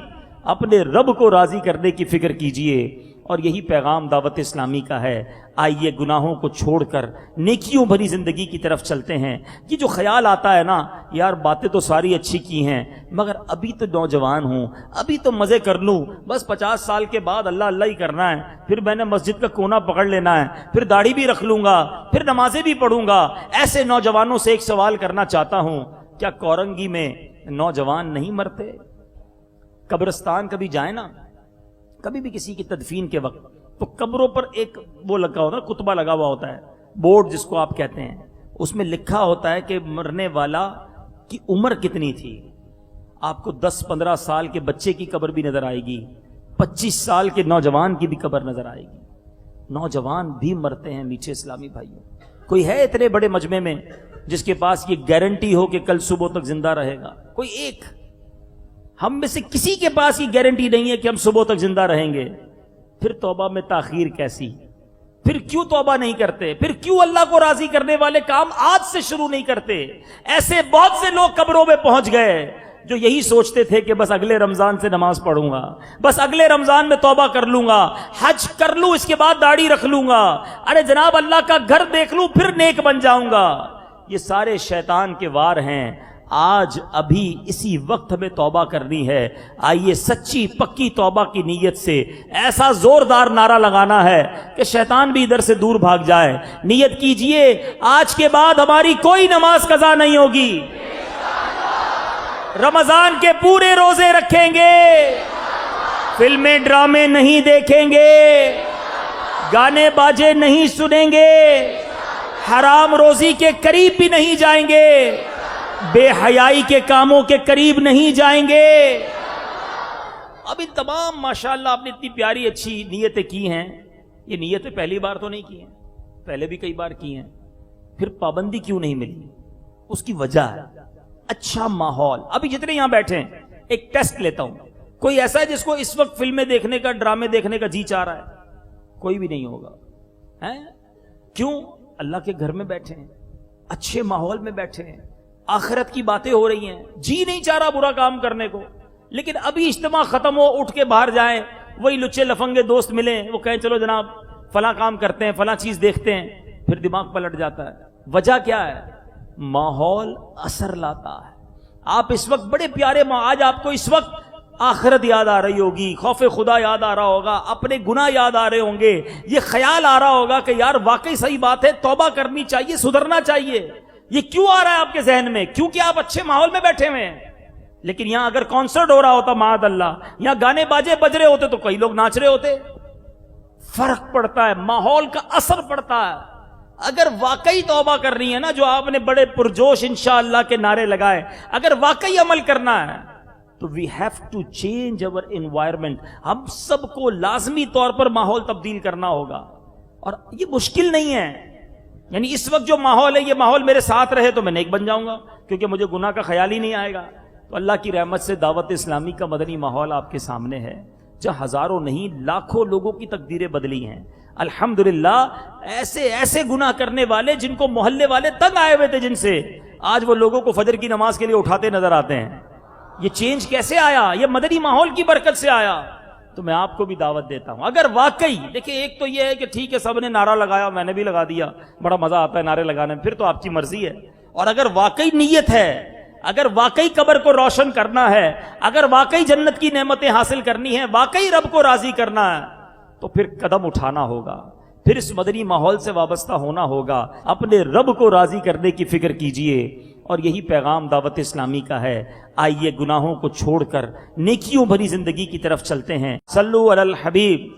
B: اپنے رب کو راضی کرنے کی فکر کیجئے, اور یہی پیغام دعوت اسلامی کا ہے. آئیے گناہوں کو چھوڑ کر نیکیوں بھری زندگی کی طرف چلتے ہیں. یہ جو خیال آتا ہے نا, یار باتیں تو ساری اچھی کی ہیں مگر ابھی تو نوجوان ہوں, ابھی تو مزے کر لوں, بس 50 سال کے بعد اللہ اللہ ہی کرنا ہے, پھر میں نے مسجد کا کونا پکڑ لینا ہے, پھر داڑھی بھی رکھ لوں گا, پھر نمازیں بھی پڑھوں گا. ایسے نوجوانوں سے ایک سوال کرنا چاہتا ہوں, کیا کورنگی میں نوجوان نہیں مرتے؟ قبرستان کبھی جائیں نا, کبھی بھی کسی کی تدفین کے وقت, تو قبروں پر ایک وہ لگا ہوتا ہے, کتبہ لگا ہوا ہوتا ہے, بورڈ جس کو آپ کہتے ہیں. اس میں لکھا ہوتا ہے کہ مرنے والا کی عمر کتنی تھی. آپ کو 10-15 سال کے بچے کی قبر بھی نظر آئے گی, 25 سال کے نوجوان کی بھی قبر نظر آئے گی. نوجوان بھی مرتے ہیں میٹھے اسلامی بھائیوں. کوئی ہے اتنے بڑے مجمع میں جس کے پاس یہ گارنٹی ہو کہ کل صبح تک زندہ رہے گا؟ کوئی ایک. ہم میں سے کسی کے پاس یہ گارنٹی نہیں ہے کہ ہم صبح تک زندہ رہیں گے. پھر توبہ میں تاخیر کیسی؟ پھر کیوں توبہ نہیں کرتے؟ پھر کیوں اللہ کو راضی کرنے والے کام آج سے شروع نہیں کرتے؟ ایسے بہت سے لوگ قبروں میں پہنچ گئے جو یہی سوچتے تھے کہ بس اگلے رمضان سے نماز پڑھوں گا, بس اگلے رمضان میں توبہ کر لوں گا, حج کر لوں, اس کے بعد داڑھی رکھ لوں گا, ارے جناب اللہ کا گھر دیکھ لوں پھر نیک بن جاؤں گا. یہ سارے شیطان کے وار ہیں. آج ابھی اسی وقت ہمیں توبہ کرنی ہے. آئیے سچی پکی توبہ کی نیت سے ایسا زوردار نعرہ لگانا ہے کہ شیطان بھی ادھر سے دور بھاگ جائے. نیت کیجئے, آج کے بعد ہماری کوئی نماز قضا نہیں ہوگی, رمضان کے پورے روزے رکھیں گے, فلمیں ڈرامے نہیں دیکھیں گے, گانے باجے نہیں سنیں گے, حرام روزی کے قریب بھی نہیں جائیں گے, بے حیائی کے کاموں کے قریب نہیں جائیں گے. اب ان تمام ماشاءاللہ آپ نے اتنی پیاری اچھی نیتیں کی ہیں. یہ نیتیں پہلی بار تو نہیں کی ہیں, پہلے بھی کئی بار کی ہیں. پھر پابندی کیوں نہیں ملی؟ اس کی وجہ ہے اچھا ماحول. ابھی جتنے یہاں بیٹھے ہیں, ایک ٹیسٹ لیتا ہوں, کوئی ایسا ہے جس کو اس وقت فلمیں دیکھنے کا, ڈرامے دیکھنے کا جی چاہ رہا ہے؟ کوئی بھی نہیں ہوگا. کیوں؟ اللہ کے گھر میں بیٹھے ہیں, اچھے ماحول میں بیٹھے ہیں, آخرت کی باتیں ہو رہی ہیں, جی نہیں چاہ رہا برا کام کرنے کو. لیکن ابھی اجتماع ختم ہو, اٹھ کے باہر جائیں, وہی لچے لفنگے دوست ملیں, وہ کہیں چلو جناب فلاں کام کرتے ہیں, فلاں چیز دیکھتے ہیں, پھر دماغ پلٹ جاتا ہے. وجہ کیا ہے؟ ماحول اثر لاتا ہے. آپ اس وقت بڑے پیارے آج آپ کو اس وقت آخرت یاد آ رہی ہوگی, خوف خدا یاد آ رہا ہوگا, اپنے گناہ یاد آ رہے ہوں گے, یہ خیال آ رہا ہوگا کہ یار واقعی صحیح بات ہے, توبہ کرنی چاہیے, سدھرنا چاہیے. یہ کیوں آ رہا ہے آپ کے ذہن میں؟ کیونکہ آپ اچھے ماحول میں بیٹھے ہوئے ہیں. لیکن یہاں اگر کانسرٹ ہو رہا ہوتا, معاذ اللہ, یہاں گانے باجے بج رہے ہوتے تو کئی لوگ ناچ رہے ہوتے. فرق پڑتا ہے, ماحول کا اثر پڑتا ہے. اگر واقعی توبہ کرنی ہے نا, جو آپ نے بڑے پرجوش انشاءاللہ کے نعرے لگائے, اگر واقعی عمل کرنا ہے تو we have to change over environment. ہم سب کو لازمی طور پر ماحول تبدیل کرنا ہوگا, اور یہ مشکل نہیں ہے. یعنی اس وقت جو ماحول ہے, یہ ماحول میرے ساتھ رہے تو میں نیک بن جاؤں گا, کیونکہ مجھے گناہ کا خیال ہی نہیں آئے گا. تو اللہ کی رحمت سے دعوت اسلامی کا مدنی ماحول آپ کے سامنے ہے, جہاں ہزاروں نہیں لاکھوں لوگوں کی تقدیریں بدلی ہیں. الحمدللہ ایسے ایسے گناہ کرنے والے جن کو محلے والے تنگ آئے ہوئے تھے جن سے, آج وہ لوگوں کو فجر کی نماز کے لیے اٹھاتے نظر آتے ہیں. یہ چینج کیسے آیا؟ یہ مدنی ماحول کی برکت سے آیا. تو میں آپ کو بھی دعوت دیتا ہوں, اگر واقعی دیکھیں, ایک تو یہ ہے کہ ٹھیک ہے سب نے نعرہ لگایا, میں نے بھی لگا دیا, بڑا مزہ آتا ہے نعرے لگانے میں, پھر تو آپ کی مرضی ہے. اور اگر واقعی نیت ہے, اگر واقعی قبر کو روشن کرنا ہے, اگر واقعی جنت کی نعمتیں حاصل کرنی ہیں, واقعی رب کو راضی کرنا ہے, تو پھر قدم اٹھانا ہوگا, پھر اس مدنی ماحول سے وابستہ ہونا ہوگا. اپنے رب کو راضی کرنے کی فکر کیجئے, اور یہی پیغام دعوت اسلامی کا ہے. آئیے گناہوں کو چھوڑ کر نیکیوں بھری زندگی کی طرف چلتے ہیں. صلو علی الحبیب.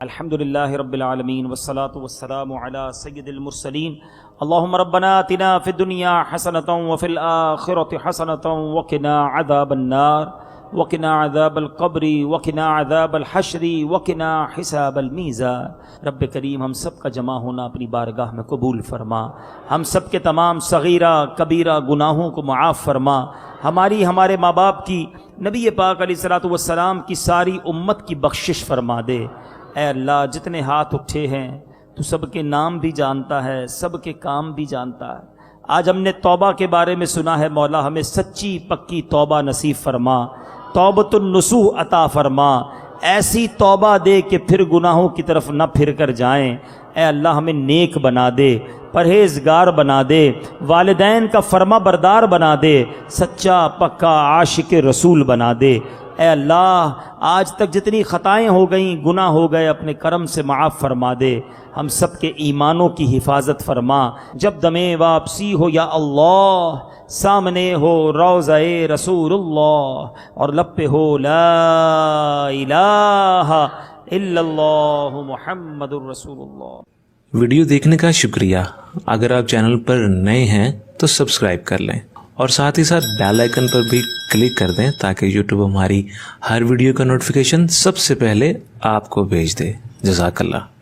B: الحمدللہ رب العالمین والصلاة والسلام علی سید المرسلین. اللہم ربنا آتنا فی الدنیا حسنۃ وفی الآخرۃ حسنۃ وقنا عذاب النار وقنا عذاب القبر وقنا عذاب الحشر وقنا حساب المیزان. رب کریم ہم سب کا جمع ہونا اپنی بارگاہ میں قبول فرما. ہم سب کے تمام صغیرہ کبیرہ گناہوں کو معاف فرما. ہمارے ماں باپ کی، نبی پاک علیہ الصلوۃ والسلام کی ساری امت کی بخشش فرما دے. اے اللہ جتنے ہاتھ اٹھے ہیں تو سب کے نام بھی جانتا ہے، سب کے کام بھی جانتا ہے. آج ہم نے توبہ کے بارے میں سنا ہے. مولا ہمیں سچی پکی توبہ نصیب فرما، توبۃ النصوح عطا فرما. ایسی توبہ دے کہ پھر گناہوں کی طرف نہ پھر کر جائیں. اے اللہ ہمیں نیک بنا دے، پرہیزگار بنا دے، والدین کا فرما بردار بنا دے، سچا پکا عاشق رسول بنا دے. اے اللہ آج تک جتنی خطائیں ہو گئیں، گناہ ہو گئے، اپنے کرم سے معاف فرما دے. ہم سب کے ایمانوں کی حفاظت فرما. جب دمے واپسی ہو یا اللہ، سامنے ہو روضہ رسول اللہ اور لب پہ ہو لا الہ الا اللہ محمد الرسول اللہ.
C: ویڈیو دیکھنے کا شکریہ. اگر آپ چینل پر نئے ہیں تو سبسکرائب کر لیں اور ساتھ ہی ساتھ بیل آئیکن پر بھی کلک کر دیں تاکہ یوٹیوب ہماری ہر ویڈیو کا نوٹیفیکیشن سب سے پہلے آپ کو بھیج دے. جزاک اللہ.